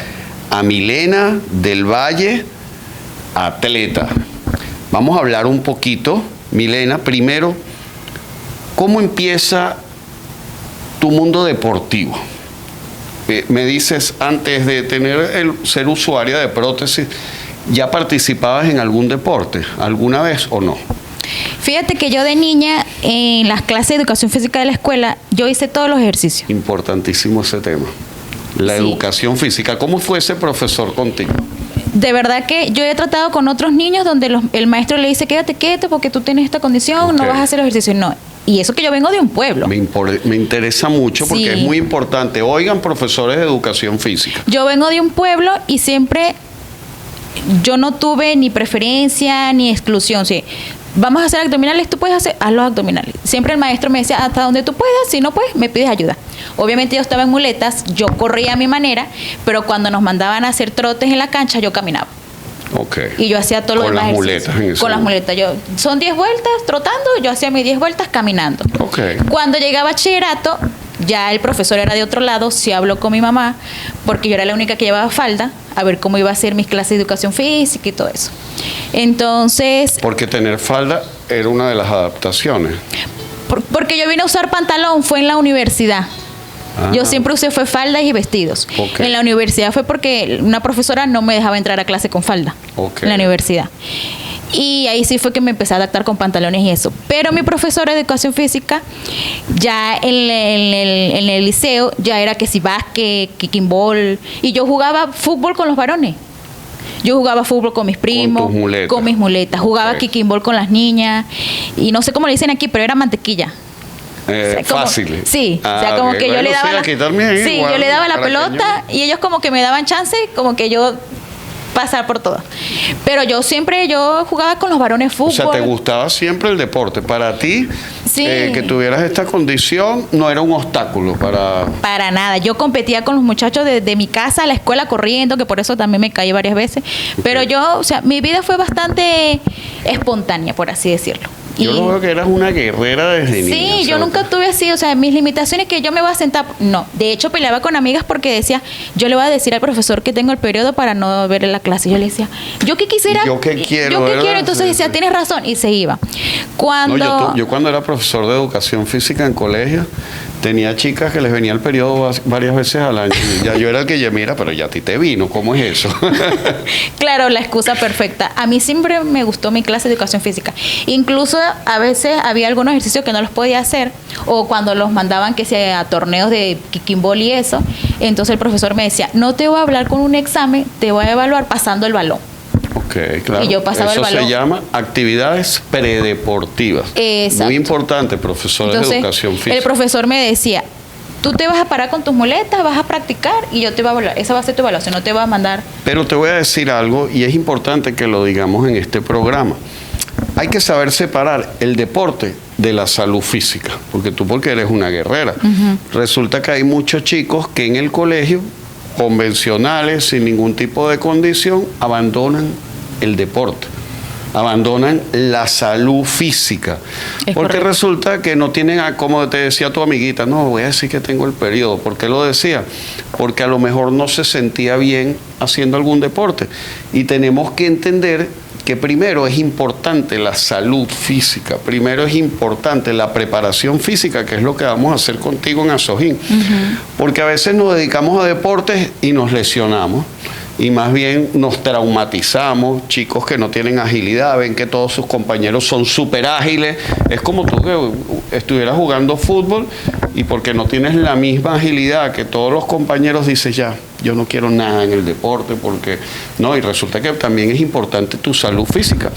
a Milena del Valle, atleta. Vamos a hablar un poquito, Milena, primero, ¿cómo empieza tu mundo deportivo? Me dices, antes de ser usuaria de prótesis, ¿ya participabas en algún deporte alguna vez o no? Fíjate que yo de niña, en las clases de educación física de la escuela, yo hice todos los ejercicios. Importantísimo ese tema. La educación física. ¿Cómo fue ese profesor contigo? De verdad que yo he tratado con otros niños donde el maestro le dice, quédate quieto porque tú tienes esta condición, no vas a hacer ejercicio. No. Y eso que yo vengo de un pueblo. Me interesa mucho porque es muy importante. Oigan, profesores de educación física. Yo vengo de un pueblo y siempre yo no tuve ni preferencia ni exclusión. Sí. Vamos a hacer abdominales, tú puedes haz los abdominales. Siempre el maestro me decía, hasta donde tú puedas, si no puedes, me pides ayuda. Obviamente yo estaba en muletas, yo corría a mi manera, pero cuando nos mandaban a hacer trotes en la cancha, yo caminaba. Okay. Y yo hacía todo lo demás. Con las muletas en eso. Con las muletas. Son 10 vueltas trotando, yo hacía mis 10 vueltas caminando. Okay. Cuando llegué a bachillerato, ya el profesor era de otro lado, sí habló con mi mamá, porque yo era la única que llevaba falda, a ver cómo iba a ser mis clases de educación física y todo eso. Entonces... Porque tener falda era una de las adaptaciones. Porque yo vine a usar pantalón, fue en la universidad. Yo siempre usé fue faldas y vestidos. Okay. En la universidad fue porque una profesora no me dejaba entrar a clase con falda. Okay. En la universidad. Y ahí sí fue que me empecé a adaptar con pantalones y eso. Pero mi profesora de educación física, ya en el liceo, ya era que si básquet, kicking ball. Y yo jugaba fútbol con los varones. Yo jugaba fútbol con mis primos, con mis muletas. Jugaba kicking ball con las niñas. Y no sé cómo le dicen aquí, pero era mantequilla. O sea, fácil. Sí, o sea, como que yo le daba yo le daba la pelota y ellos como que me daban chance, como que yo pasar por todas. Pero yo jugaba con los varones fútbol. O sea, te gustaba siempre el deporte. Para ti, que tuvieras esta condición no era un obstáculo para nada. Yo competía con los muchachos de mi casa a la escuela corriendo, que por eso también me caí varias veces. Pero yo, o sea, mi vida fue bastante espontánea, por así decirlo. Yo lo veo que eras una guerrera desde niña. Sí, yo nunca tuve así, o sea, mis limitaciones que yo me voy a sentar, no. De hecho, peleaba con amigas porque decía, yo le voy a decir al profesor que tengo el periodo para no ver la clase. Yo le decía, yo qué quisiera. Yo qué quiero. Entonces decía, tienes razón, y se iba. Yo cuando era profesor de educación física en colegio, tenía chicas que les venía el periodo varias veces al año. Ya yo era el que mira, pero ya a ti te vino, ¿cómo es eso? Claro, la excusa perfecta. A mí siempre me gustó mi clase de educación física. Incluso a veces había algunos ejercicios que no los podía hacer, o cuando los mandaban que sea a torneos de kicking ball y eso, entonces el profesor me decía, no te voy a hablar con un examen, te voy a evaluar pasando el balón. Ok, claro. Y yo pasaba el balón. Eso se llama actividades predeportivas. Exacto. Muy importante, profesor de educación física. El profesor me decía, tú te vas a parar con tus muletas, vas a practicar y yo te voy a evaluar. Esa va a ser tu evaluación, no te va a mandar. Pero te voy a decir algo y es importante que lo digamos en este programa. Hay que saber separar el deporte de la salud física, porque eres una guerrera. Resulta que hay muchos chicos que en el colegio, convencionales, sin ningún tipo de condición, abandonan el deporte, abandonan la salud física, porque resulta que no tienen, como te decía tu amiguita, no, voy a decir que tengo el periodo. ¿Por qué lo decía? Porque a lo mejor no se sentía bien haciendo algún deporte, y tenemos que entender que primero es importante la salud física, primero es importante la preparación física, que es lo que vamos a hacer contigo en Azojín, porque a veces nos dedicamos a deportes y nos lesionamos, y más bien nos traumatizamos. Chicos que no tienen agilidad, ven que todos sus compañeros son súper ágiles, es como tú que estuvieras jugando fútbol y porque no tienes la misma agilidad que todos los compañeros dices, ya, yo no quiero nada en el deporte, porque no, y resulta que también es importante tu salud física,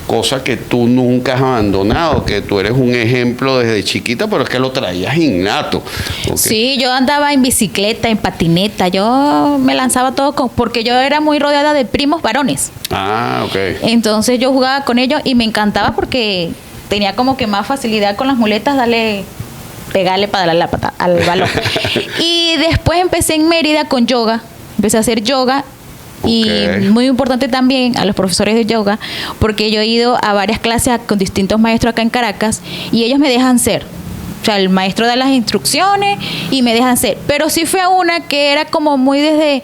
cosa que tú nunca has abandonado, que tú eres un ejemplo desde chiquita, pero es que lo traías innato. ¿Okay? Sí, yo andaba en bicicleta, en patineta, yo me lanzaba todo porque yo era muy rodeada de primos varones. Ah, ok. Entonces yo jugaba con ellos y me encantaba porque tenía como que más facilidad con las muletas, pegarle para darle la pata al balón. Y después empecé en Mérida con yoga, empecé a hacer yoga Y muy importante también a los profesores de yoga, porque yo he ido a varias clases con distintos maestros acá en Caracas y ellos me dejan ser. O sea, el maestro da las instrucciones y me dejan ser. Pero sí fue a una que era como muy desde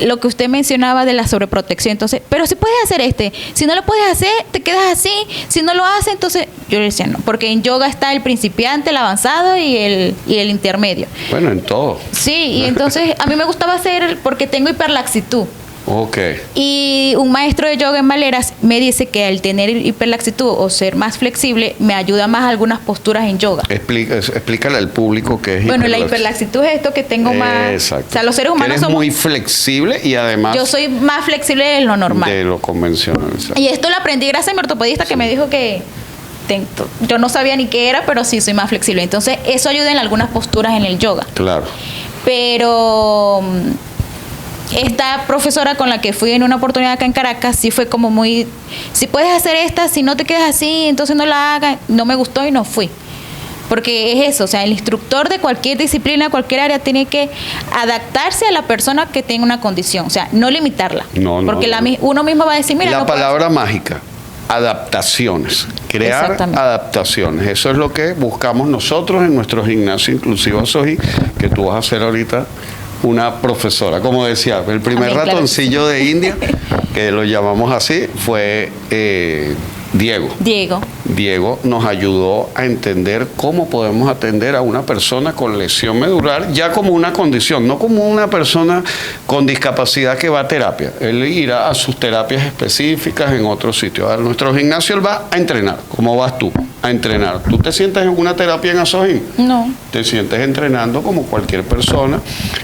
lo que usted mencionaba de la sobreprotección. Entonces, pero si puedes hacer si no lo puedes hacer, te quedas así. Si no lo haces, entonces yo le decía no. Porque en yoga está el principiante, el avanzado y el intermedio. Bueno, en todo. Sí, y entonces a mí me gustaba hacer porque tengo hiperlaxitud. Okay. Y un maestro de yoga en Maleras me dice que al tener hiperlaxitud o ser más flexible me ayuda más a algunas posturas en yoga. Explícale al público qué es Bueno, la hiperlaxitud es esto que tengo más... Exacto. O sea, los seres humanos somos... muy flexible y además... Yo soy más flexible de lo normal. De lo convencional. Exacto. Y esto lo aprendí gracias a mi ortopedista que me dijo que... Yo no sabía ni qué era, pero sí soy más flexible. Entonces, eso ayuda en algunas posturas en el yoga. Claro. Pero... esta profesora con la que fui en una oportunidad acá en Caracas, sí fue como muy, si puedes hacer si no te quedas así, entonces no la hagas. No me gustó y no fui. Porque es eso, o sea, el instructor de cualquier disciplina, cualquier área, tiene que adaptarse a la persona que tenga una condición, o sea, no limitarla. Porque uno mismo va a decir, mira, la palabra mágica, adaptaciones, crear adaptaciones. Eso es lo que buscamos nosotros en nuestro gimnasio inclusivo Soji, que tú vas a hacer ahorita. Una profesora, como decía, el primer ratoncillo de India, que lo llamamos así, fue Diego. Diego nos ayudó a entender cómo podemos atender a una persona con lesión medular, ya como una condición, no como una persona con discapacidad que va a terapia. Él irá a sus terapias específicas en otros sitios. A nuestro gimnasio él va a entrenar. ¿Cómo vas tú? A entrenar. ¿Tú te sientes en una terapia en Azojín? No. Te sientes entrenando como cualquier persona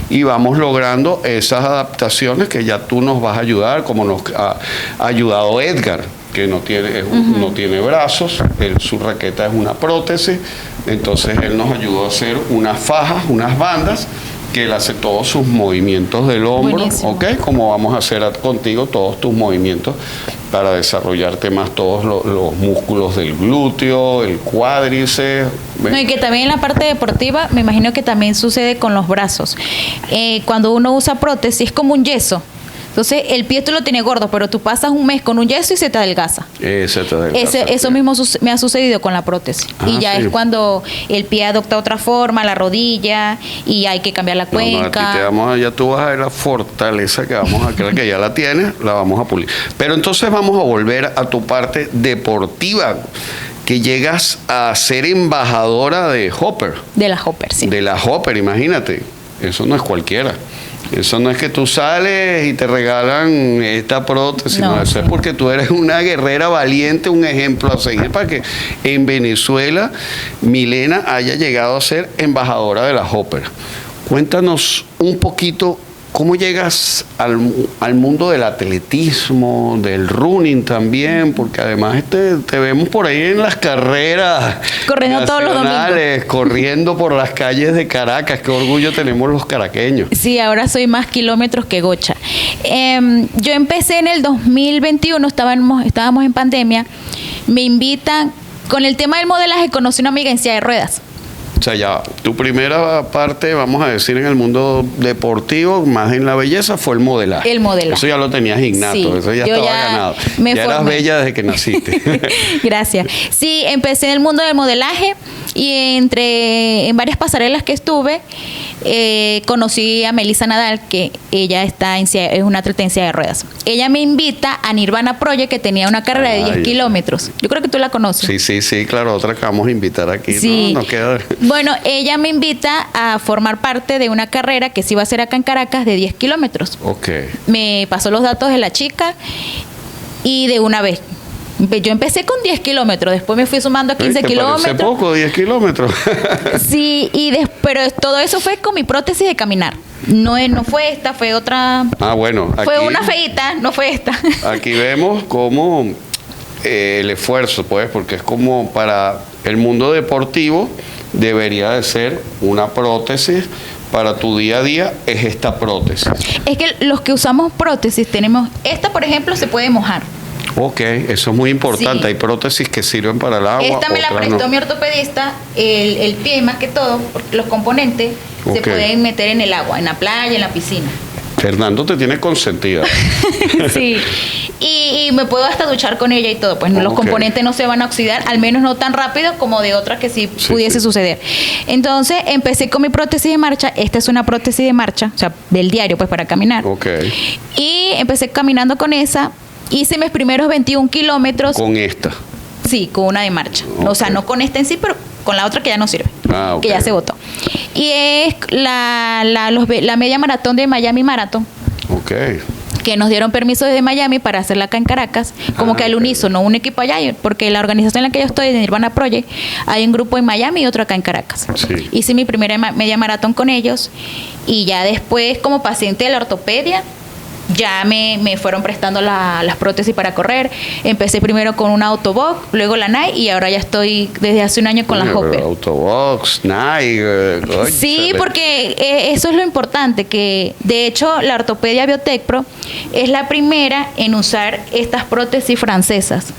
y vamos logrando esas adaptaciones que ya tú nos vas a ayudar, como nos ha ayudado Edgar, que no tiene brazos, su raqueta es una prótesis, entonces él nos ayudó a hacer unas fajas, unas bandas, que él hace todos sus movimientos del hombro, ¿ok? Como vamos a hacer contigo todos tus movimientos para desarrollarte más todos los músculos del glúteo, el cuádriceps. No, y que también en la parte deportiva, me imagino que también sucede con los brazos. Cuando uno usa prótesis, es como un yeso. Entonces, el pie tú lo tienes gordo, pero tú pasas un mes con un yeso y se te adelgaza. Eso mismo me ha sucedido con la prótesis. Y ya es cuando el pie adopta otra forma, la rodilla, y hay que cambiar la cuenca. Ya tú vas a ver la fortaleza que vamos a crear, que ya la tienes, la vamos a pulir. Pero entonces vamos a volver a tu parte deportiva, que llegas a ser embajadora de Hopper. De la Hopper, sí. De la Hopper, imagínate. Eso no es cualquiera. Eso no es que tú sales y te regalan esta prótesis, no, eso es porque tú eres una guerrera valiente, un ejemplo a seguir para que en Venezuela Milena haya llegado a ser embajadora de la Hopper. Cuéntanos un poquito cómo llegas al mundo del atletismo, del running también, porque además te vemos por ahí en las carreras corriendo todos los domingos, corriendo por las calles de Caracas. Qué orgullo tenemos los caraqueños. Sí, ahora soy más kilómetros que gocha. Yo empecé en el 2021, estábamos en pandemia, me invitan, con el tema del modelaje conocí una amiga en silla de ruedas. O sea, ya tu primera parte, vamos a decir, en el mundo deportivo, más en la belleza, fue el modelaje. El modelaje. Eso ya lo tenías innato, sí, eso ya estaba ganado. Ya eras bella desde que naciste. Gracias. Sí, empecé en el mundo del modelaje y en varias pasarelas que estuve, conocí a Melissa Nadal, que ella es una atleta en silla de ruedas. Ella me invita a Nirvana Project, que tenía una carrera de 10 kilómetros. Yo creo que tú la conoces. Sí, claro, otra que vamos a invitar aquí. Sí. No queda... Bueno, ella me invita a formar parte de una carrera que se iba a hacer acá en Caracas de 10 kilómetros. Ok. Me pasó los datos de la chica y de una vez. Yo empecé con 10 kilómetros, después me fui sumando a 15 kilómetros. Hace poco, 10 kilómetros. Sí, pero todo eso fue con mi prótesis de caminar. No fue esta, fue otra. Bueno. Fue una feíta, no fue esta. Aquí vemos cómo el esfuerzo, pues, porque es como para el mundo deportivo debería de ser una prótesis. Para tu día a día es esta prótesis. Es que los que usamos prótesis tenemos, esta por ejemplo se puede mojar. Ok, eso es muy importante. Sí. Hay prótesis que sirven para el agua. Esta me la prestó mi ortopedista, el pie más que todo, porque los componentes se pueden meter en el agua, en la playa, en la piscina. Ok, Fernando te tiene consentida. Sí, y me puedo hasta duchar con ella y todo, pues los componentes no se van a oxidar, al menos no tan rápido como de otras que sí pudiese suceder. Entonces empecé con mi prótesis de marcha. Esta es una prótesis de marcha, o sea, del diario, pues para caminar. Y empecé caminando con esa. Hice mis primeros 21 kilómetros. ¿Con esta? Sí, con una de marcha. O sea, no con esta en sí, pero con la otra que ya no sirve, que ya se botó. Y es la media maratón de Miami Marathon. Que nos dieron permiso desde Miami para hacerla acá en Caracas, como que al unísono, un equipo allá, porque la organización en la que yo estoy, de Nirvana Project, hay un grupo en Miami y otro acá en Caracas. Hice mi primera media maratón con ellos y ya después, como paciente de la ortopedia, ya me fueron prestando las prótesis para correr. Empecé primero con una Autobox, luego la Nike y ahora ya estoy desde hace un año con la Hopper. Autobox, Nike. Sí, porque eso es lo importante, que de hecho la ortopedia Biotech Pro es la primera en usar estas prótesis francesas.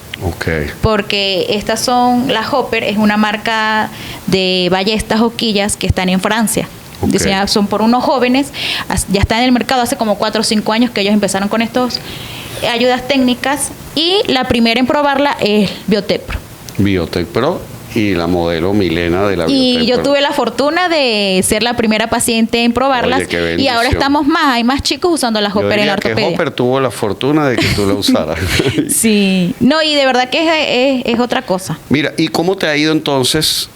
Porque estas son, la Hopper es una marca de ballestas o quillas que están en Francia. Diseñadas son por unos jóvenes, ya están en el mercado hace como 4 o 5 años que ellos empezaron con estas ayudas técnicas, y la primera en probarla es Biotech Pro. Biotech Pro y la modelo Milena de la Biotech Y yo Pro. tuve la fortuna de ser la primera paciente en probarlas. Oye, y ahora estamos hay más chicos usando la Hopper en la ortopedia. Que Hopper tuvo la fortuna de que tú la usaras. Sí, no, y de verdad que es otra cosa. Mira, ¿y cómo te ha ido entonces?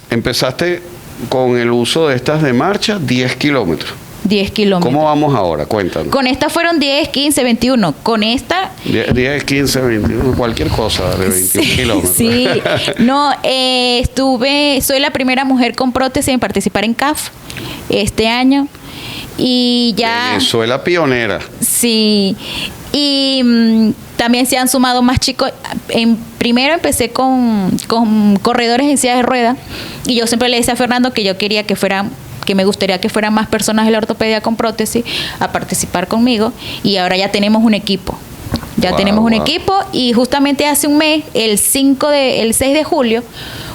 Empezaste con el uso de estas de marcha, 10 kilómetros. 10 kilómetros. ¿Cómo vamos ahora? Cuéntanos. Con esta fueron 10, 15, 21. Con esta... 10, 15, 21, cualquier cosa de 21 kilómetros. Sí, no, soy la primera mujer con prótesis en participar en CAF este año. Y ya... Venezuela pionera. Sí, y también se han sumado más chicos. Primero empecé con corredores en silla de ruedas, y yo siempre le decía a Fernando que yo quería que me gustaría que fueran más personas de la ortopedia con prótesis a participar conmigo, y ahora ya tenemos un equipo. Tenemos un equipo, y justamente hace un mes, el 6 de julio,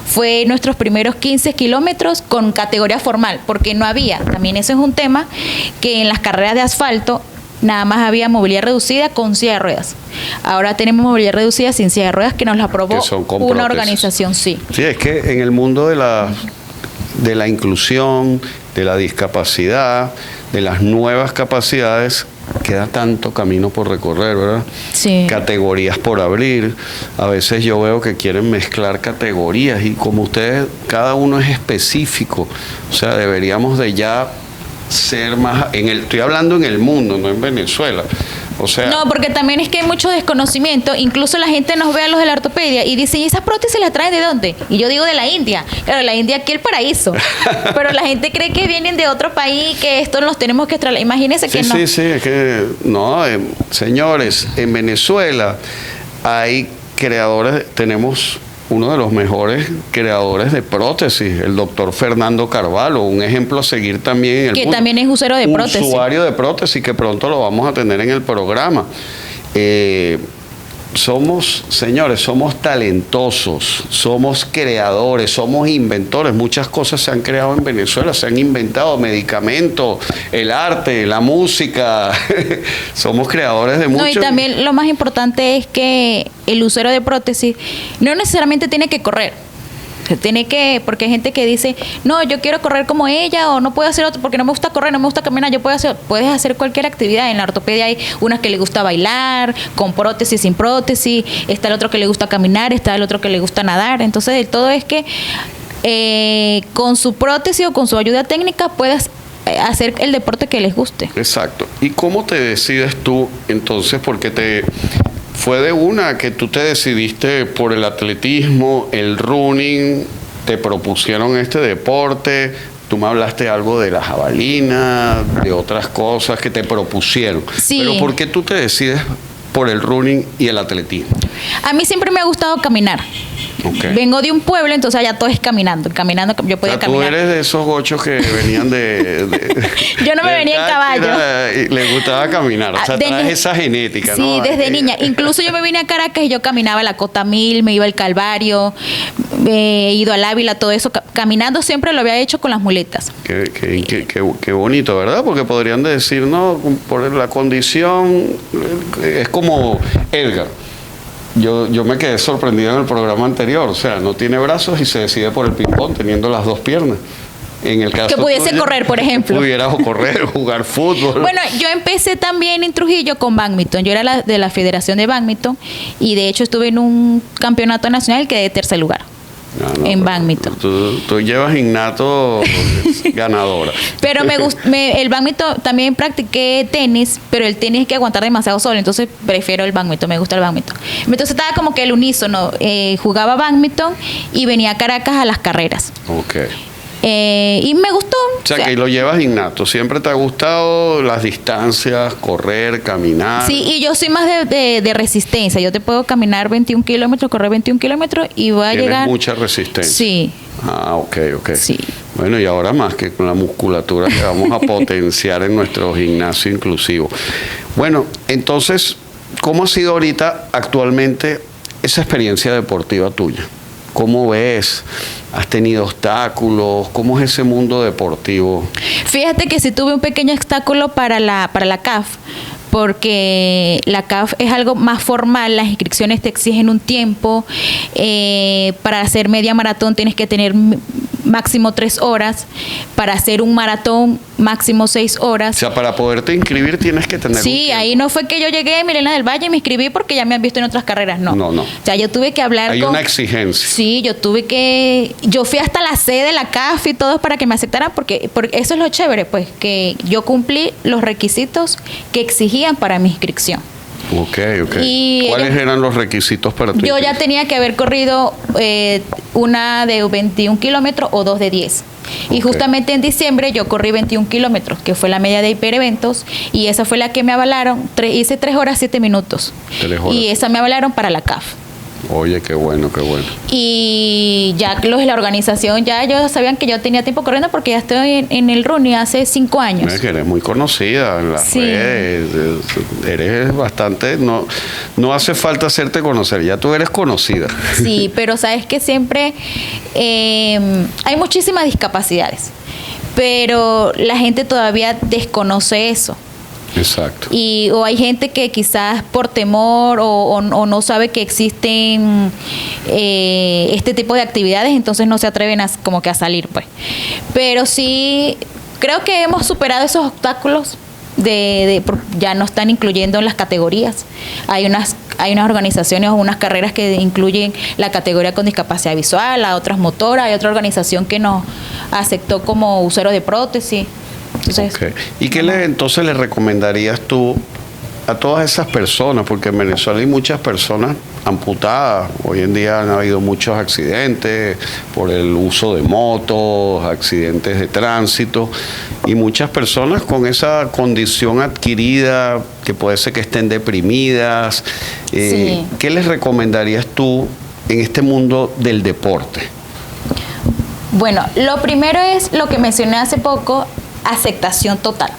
fue nuestros primeros 15 kilómetros con categoría formal, porque no había, también eso es un tema, que en las carreras de asfalto nada más había movilidad reducida con silla de ruedas. Ahora tenemos movilidad reducida sin silla de ruedas, que nos la aprobó una organización, Sí, es que en el mundo de la inclusión, de la discapacidad, de las nuevas capacidades, queda tanto camino por recorrer, ¿verdad? Sí. Categorías por abrir. A veces yo veo que quieren mezclar categorías, y como ustedes, cada uno es específico. O sea, deberíamos de ya ser más, estoy hablando en el mundo, no en Venezuela. O sea, no, porque también es que hay mucho desconocimiento. Incluso la gente nos ve a los de la ortopedia y dice, ¿y esas prótesis las traen de dónde? Y yo digo de la India. Claro, la India aquí el paraíso. Pero la gente cree que vienen de otro país, que esto los tenemos que traer. Imagínense que no. Sí, es que no, señores, en Venezuela hay creadores, tenemos uno de los mejores creadores de prótesis, el doctor Fernando Carvalho, un ejemplo a seguir también en el que mundo. También es usuario de prótesis. Usuario de prótesis, que pronto lo vamos a tener en el programa. Señores, somos talentosos, somos creadores, somos inventores. Muchas cosas se han creado en Venezuela, se han inventado medicamentos, el arte, la música. Somos creadores de mucho. No, y también lo más importante es que el usuario de prótesis no necesariamente tiene que correr. Porque hay gente que dice, no, yo quiero correr como ella, o no puedo hacer otro porque no me gusta correr, no me gusta caminar. Puedes hacer cualquier actividad. En la ortopedia hay unas que le gusta bailar, con prótesis, sin prótesis, está el otro que le gusta caminar, está el otro que le gusta nadar. Entonces, todo es que con su prótesis o con su ayuda técnica puedas hacer el deporte que les guste. Exacto. ¿Y cómo te decides tú entonces? Porque fue de una que tú te decidiste por el atletismo, el running, te propusieron este deporte, tú me hablaste algo de la jabalina, de otras cosas que te propusieron. Sí. Pero ¿por qué tú te decides por el running y el atletismo? A mí siempre me ha gustado caminar. Vengo de un pueblo, entonces allá todo es caminando, yo podía caminar. Tú eres de esos gochos que venían Yo no me venía en caballo. Y les gustaba caminar, o sea, traes esa genética, sí, ¿no? Desde niña. Incluso yo me vine a Caracas y yo caminaba la Cota 1000, me iba al Calvario, He ido al Ávila, todo eso, caminando siempre lo había hecho con las muletas. Qué bonito, ¿verdad? Porque podrían decir, no, por la condición, es como Edgar. Yo me quedé sorprendido en el programa anterior, o sea, no tiene brazos y se decide por el ping-pong teniendo las dos piernas. En el caso que pudiese correr, por ejemplo. Pudieras correr o jugar fútbol. Bueno, yo empecé también en Trujillo con bádminton. Yo era de la Federación de Bádminton y de hecho estuve en un campeonato nacional y quedé de tercer lugar. En bádminton. Tú llevas innato ganadora. Pero el bádminton, también practiqué tenis, pero el tenis hay que aguantar demasiado solo, entonces prefiero el bádminton, me gusta el bádminton. Entonces estaba como que el unísono, jugaba bádminton y venía a Caracas a las carreras. Okay. Y me gustó. O sea, que lo llevas innato. Siempre te ha gustado las distancias, correr, caminar. Sí, y yo soy más de resistencia. Yo te puedo caminar 21 kilómetros, correr 21 kilómetros y voy a llegar. Tienes mucha resistencia. Sí. Ah, ok. Sí. Bueno, y ahora más que con la musculatura que vamos a potenciar en nuestro gimnasio inclusivo. Bueno, entonces, ¿cómo ha sido ahorita, actualmente, esa experiencia deportiva tuya? ¿Cómo ves? ¿Has tenido obstáculos? ¿Cómo es ese mundo deportivo? Fíjate que sí tuve un pequeño obstáculo para la CAF, porque la CAF es algo más formal, las inscripciones te exigen un tiempo, para hacer media maratón tienes que tener máximo 3 horas, para hacer un maratón máximo 6 horas. O sea, para poderte inscribir tienes que tener Sí, ahí no fue que yo llegué a Milena del Valle y me inscribí porque ya me han visto en otras carreras, no. No. O sea, yo tuve que hablar Hay una exigencia. Sí, yo fui hasta la sede de la CAF y todo para que me aceptaran porque eso es lo chévere, pues, que yo cumplí los requisitos que exigían para mi inscripción. Ok. ¿Y cuáles eran los requisitos para tu Yo ya tenía que haber corrido una de 21 kilómetros o 2 de 10. Y justamente en diciembre yo corrí 21 kilómetros, que fue la media de Hipereventos, y esa fue la que me avalaron. Hice 3 horas 7 minutos. 3 horas. Y esa me avalaron para la CAF. Oye, qué bueno. Y ya los de la organización, ya ellos sabían que yo tenía tiempo corriendo porque ya estoy en el running hace 5 años. Es que eres muy conocida en las redes, eres bastante, no hace falta hacerte conocer, ya tú eres conocida. Sí, pero sabes que siempre hay muchísimas discapacidades, pero la gente todavía desconoce eso. Exacto. O hay gente que quizás por temor o no sabe que existen este tipo de actividades, entonces no se atreven a salir, pues. Pero sí, creo que hemos superado esos obstáculos ya no están incluyendo en las categorías. Hay unas organizaciones o unas carreras que incluyen la categoría con discapacidad visual, a otras motoras, hay otra organización que nos aceptó como usuarios de prótesis. Entonces, ¿y qué entonces le recomendarías tú a todas esas personas? Porque en Venezuela hay muchas personas amputadas. Hoy en día han habido muchos accidentes por el uso de motos, accidentes de tránsito, y muchas personas con esa condición adquirida, que puede ser que estén deprimidas. ¿Qué les recomendarías tú en este mundo del deporte? Bueno, lo primero es lo que mencioné hace poco, aceptación total.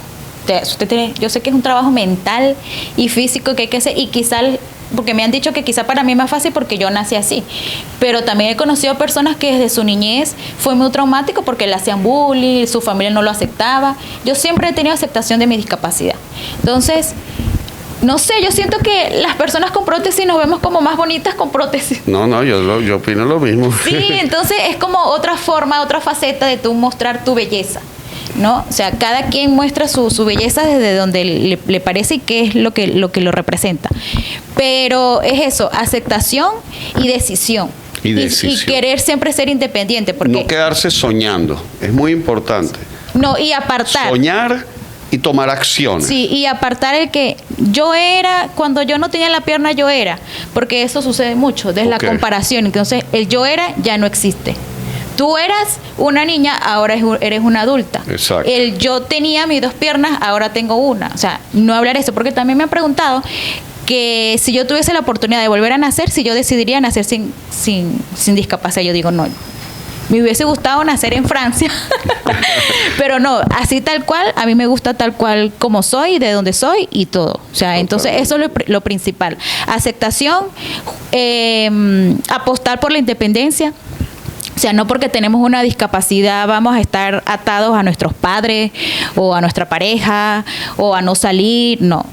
Yo sé que es un trabajo mental y físico que hay que hacer, y quizás, porque me han dicho que quizá para mí es más fácil porque yo nací así, pero también he conocido personas que desde su niñez fue muy traumático porque le hacían bullying, su familia no lo aceptaba. Yo siempre he tenido aceptación de mi discapacidad. Entonces, no sé, yo siento que las personas con prótesis nos vemos como más bonitas con prótesis. No, yo opino lo mismo. Sí, entonces es como otra forma, otra faceta de tú mostrar tu belleza, ¿no? O sea, cada quien muestra su belleza desde donde le parece y qué es lo que lo representa. Pero es eso, aceptación y decisión. Y querer siempre ser independiente. Porque no quedarse soñando, es muy importante. No, y apartar. Soñar y tomar acciones. Sí, y apartar el que yo era, cuando yo no tenía la pierna yo era, porque eso sucede mucho, desde la comparación. Entonces, el yo era ya no existe. Tú eras una niña, ahora eres una adulta. Exacto. El yo tenía mis 2 piernas, ahora tengo una. O sea, no hablar eso, porque también me han preguntado que si yo tuviese la oportunidad de volver a nacer, si yo decidiría nacer sin discapacidad. Yo digo, no. Me hubiese gustado nacer en Francia, pero no, así tal cual, a mí me gusta tal cual como soy, de donde soy y todo. O sea, entonces eso es lo principal. Aceptación, apostar por la independencia. sea, no porque tenemos una discapacidad vamos a estar atados a nuestros padres o a nuestra pareja o a no salir, no.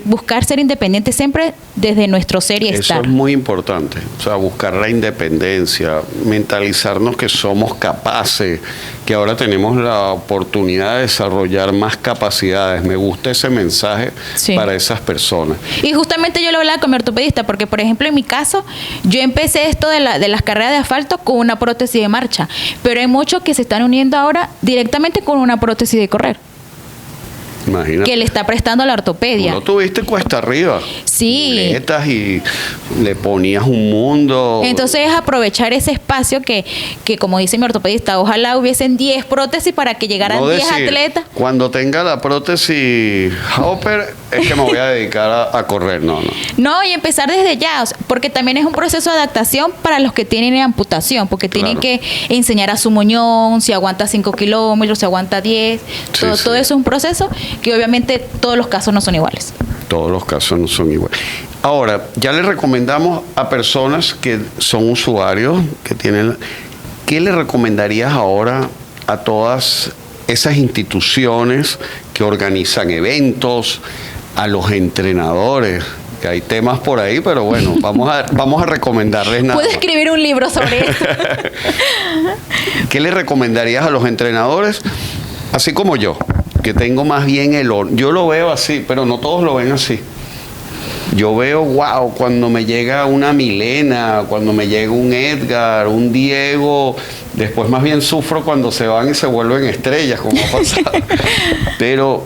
Buscar ser independiente siempre desde nuestro ser y estar. Eso es muy importante, o sea, buscar la independencia, mentalizarnos que somos capaces, que ahora tenemos la oportunidad de desarrollar más capacidades. Me gusta ese mensaje para esas personas. Y justamente yo lo hablaba con mi ortopedista, porque por ejemplo en mi caso, yo empecé esto de las carreras de asfalto con una prótesis de marcha, pero hay muchos que se están uniendo ahora directamente con una prótesis de correr. Imagínate. Que le está prestando la ortopedia. ¿No tuviste cuesta arriba? Sí. Muletas y le ponías un mundo. Entonces es aprovechar ese espacio que como dice mi ortopedista, ojalá hubiesen 10 prótesis para que llegaran 10 atletas. Cuando tenga la prótesis Hopper es que me voy a dedicar a correr. No. No, y empezar desde ya, o sea, porque también es un proceso de adaptación para los que tienen amputación, porque tienen que enseñar a su muñón, si aguanta 5 kilómetros, si aguanta 10. Todo eso es un proceso que obviamente todos los casos no son iguales. Todos los casos no son iguales. Ahora, ya le recomendamos a personas que son usuarios, que tienen... ¿Qué le recomendarías ahora a todas esas instituciones que organizan eventos, a los entrenadores? Que hay temas por ahí, pero bueno, vamos a recomendarles nada. Puedo escribir un libro sobre eso. ¿Qué le recomendarías a los entrenadores? Así como yo, que tengo más bien yo lo veo así, pero no todos lo ven así. Yo veo, wow, cuando me llega una Milena, cuando me llega un Edgar, un Diego, después más bien sufro cuando se van y se vuelven estrellas, como ha pasado. Pero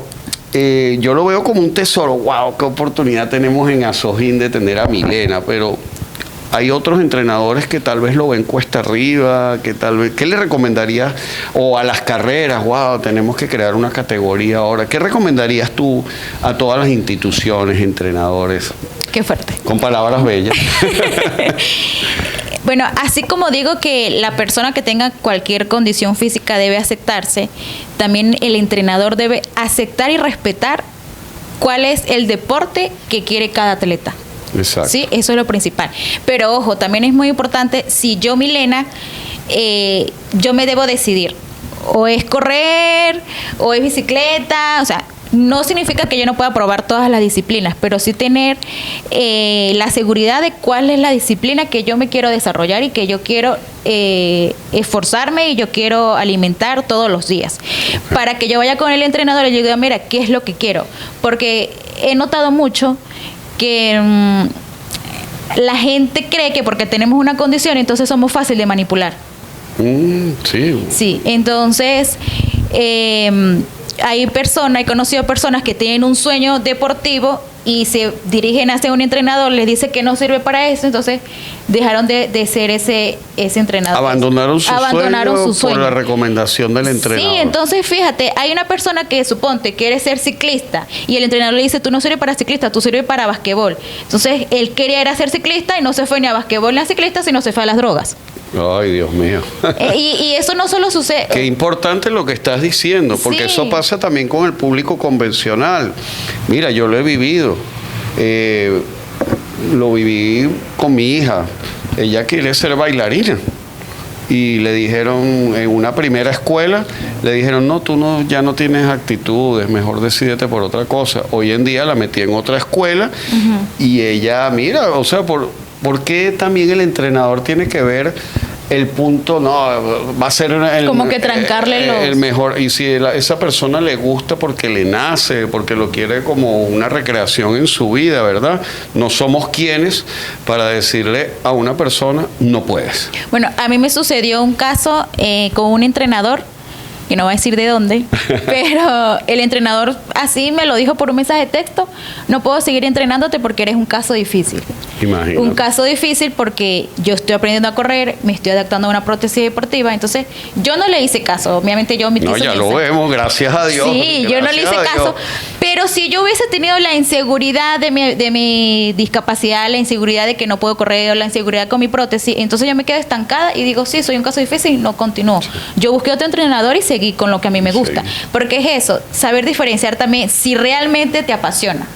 yo lo veo como un tesoro, wow, qué oportunidad tenemos en Azojín de tener a Milena, pero hay otros entrenadores que tal vez lo ven cuesta arriba, que tal vez, ¿qué le recomendarías? O a las carreras, wow, tenemos que crear una categoría ahora. ¿Qué recomendarías tú a todas las instituciones, entrenadores? Qué fuerte. Con palabras bellas. Bueno, así como digo que la persona que tenga cualquier condición física debe aceptarse, también el entrenador debe aceptar y respetar cuál es el deporte que quiere cada atleta. Exacto. Sí, eso es lo principal. Pero ojo, también es muy importante, si yo, Milena, yo me debo decidir, o es correr, o es bicicleta, o sea, no significa que yo no pueda probar todas las disciplinas, pero sí tener la seguridad de cuál es la disciplina que yo me quiero desarrollar y que yo quiero esforzarme y yo quiero alimentar todos los días. Para que yo vaya con el entrenador y yo diga, mira, ¿qué es lo que quiero? Porque he notado mucho que la gente cree que porque tenemos una condición, entonces somos fácil de manipular. Sí. Sí, entonces he conocido personas que tienen un sueño deportivo y se dirigen hacia un entrenador, les dice que no sirve para eso, entonces dejaron de ser ese entrenador. Abandonaron su sueño por la recomendación del entrenador. Sí, entonces fíjate, hay una persona que suponte quiere ser ciclista y el entrenador le dice, tú no sirves para ciclista, tú sirves para basquetbol. Entonces él quería era ser ciclista y no se fue ni a basquetbol ni a ciclista, sino se fue a las drogas. Ay, Dios mío. Y eso no solo sucede... Qué importante lo que estás diciendo, porque eso pasa también con el público convencional. Mira, yo lo he vivido. Lo viví con mi hija. Ella quiere ser bailarina. Y le dijeron, en una primera escuela, le dijeron, no, tú ya no tienes actitudes, mejor decídete por otra cosa. Hoy en día la metí en otra escuela y ella, mira, o sea, ¿por qué también el entrenador tiene que ver el punto? No, va a ser como que trancarle el mejor. Y si esa persona le gusta porque le nace, porque lo quiere como una recreación en su vida, ¿verdad? No somos quienes para decirle a una persona, no puedes. Bueno, a mí me sucedió un caso con un entrenador, que no voy a decir de dónde, pero el entrenador así me lo dijo por un mensaje de texto, no puedo seguir entrenándote porque eres un caso difícil. Imagínate. Un caso difícil porque yo estoy aprendiendo a correr, me estoy adaptando a una prótesis deportiva, entonces yo no le hice caso, obviamente yo me No, ya lo vemos, gracias a Dios. Sí, yo no le hice caso, pero si yo hubiese tenido la inseguridad de mi discapacidad, la inseguridad de que no puedo correr, o la inseguridad con mi prótesis, entonces yo me quedo estancada y digo, sí, soy un caso difícil, no continúo. Yo busqué otro entrenador y seguí con lo que a mí me gusta, porque es eso, saber diferenciar también si realmente te apasiona.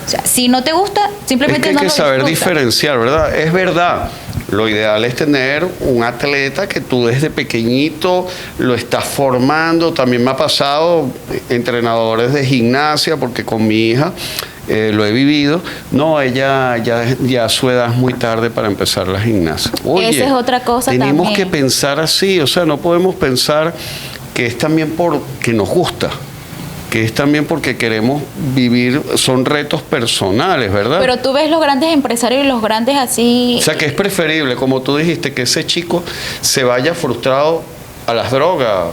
O sea, si no te gusta, simplemente no lo disfrutas. Hay que saber diferenciar, ¿verdad? Es verdad. Lo ideal es tener un atleta que tú desde pequeñito lo estás formando. También me ha pasado entrenadores de gimnasia, porque con mi hija lo he vivido. No, ella ya a su edad es muy tarde para empezar la gimnasia. Oye, esa es otra cosa tenemos también. que pensar así, o sea, no podemos pensar que es también porque nos gusta, que es también porque queremos vivir, son retos personales, ¿verdad? Pero tú ves los grandes empresarios y los grandes así... O sea, que es preferible, como tú dijiste, que ese chico se vaya frustrado a las drogas,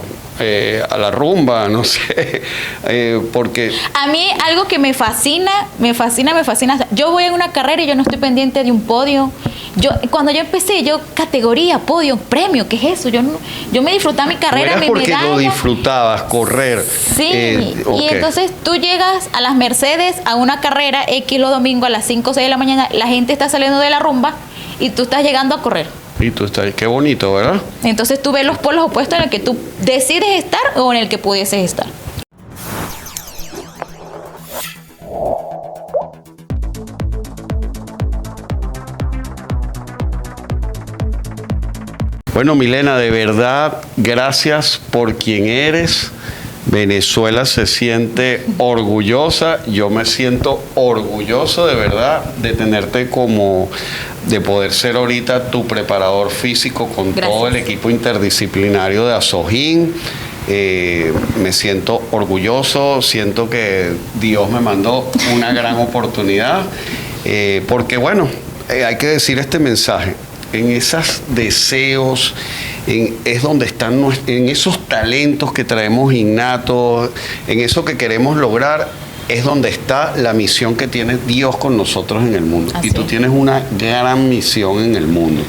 a la rumba, no sé, porque... A mí algo que me fascina. Yo voy en una carrera y yo no estoy pendiente de un podio. Cuando yo empecé, categoría, podio, premio, ¿qué es eso? Yo me disfrutaba mi carrera, mi porque medalla. lo disfrutabas, correr. Sí, ok. Y entonces tú llegas a las Mercedes a una carrera X los domingos a las 5 o 6 de la mañana, la gente está saliendo de la rumba y tú estás llegando a correr. Y tú estás, qué bonito, ¿verdad? Entonces tú ves los polos opuestos en el que tú decides estar o en el que pudieses estar. Bueno, Milena, de verdad, gracias por quien eres. Venezuela se siente orgullosa, yo me siento orgulloso de verdad de tenerte de poder ser ahorita tu preparador físico con todo el equipo interdisciplinario de Azojín. Me siento orgulloso, siento que Dios me mandó una gran oportunidad, porque bueno, hay que decir este mensaje. En esos deseos, es donde están en esos talentos que traemos innatos, en eso que queremos lograr, es donde está la misión que tiene Dios con nosotros en el mundo. Así. Y tú tienes una gran misión en el mundo.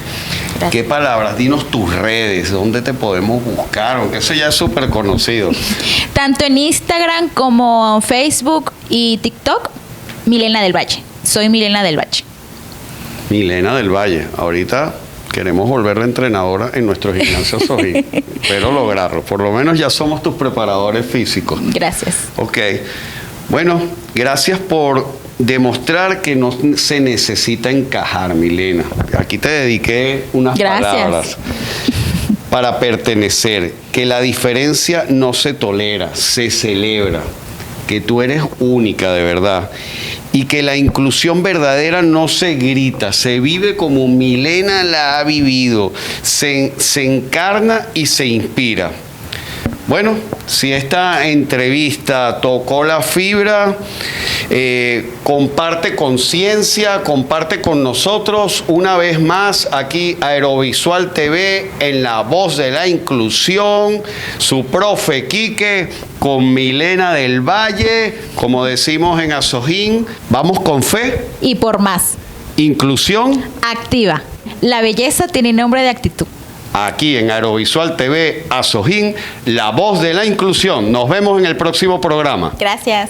Gracias. ¿Qué palabras? Dinos tus redes, dónde te podemos buscar, aunque eso ya es súper conocido. Tanto en Instagram como Facebook y TikTok, Milena del Valle. Soy Milena del Valle. Milena del Valle, ahorita queremos volverla entrenadora en nuestro gimnasio Azojín. Espero lograrlo, por lo menos ya somos tus preparadores físicos. Gracias. Ok, bueno, gracias por demostrar que no se necesita encajar, Milena. Aquí te dediqué unas palabras para pertenecer, que la diferencia no se tolera, se celebra, que tú eres única de verdad. Y que la inclusión verdadera no se grita, se vive como Milena la ha vivido, se encarna y se inspira. Bueno, si esta entrevista tocó la fibra, comparte conciencia, comparte con nosotros una vez más aquí Aerovisual TV en La Voz de la Inclusión, su profe Quique con Milena del Valle, como decimos en Azojín, vamos con fe. Y por más. Inclusión activa. La belleza tiene nombre de actitud. Aquí en Aerovisual TV, Azojín, La Voz de la Inclusión. Nos vemos en el próximo programa. Gracias.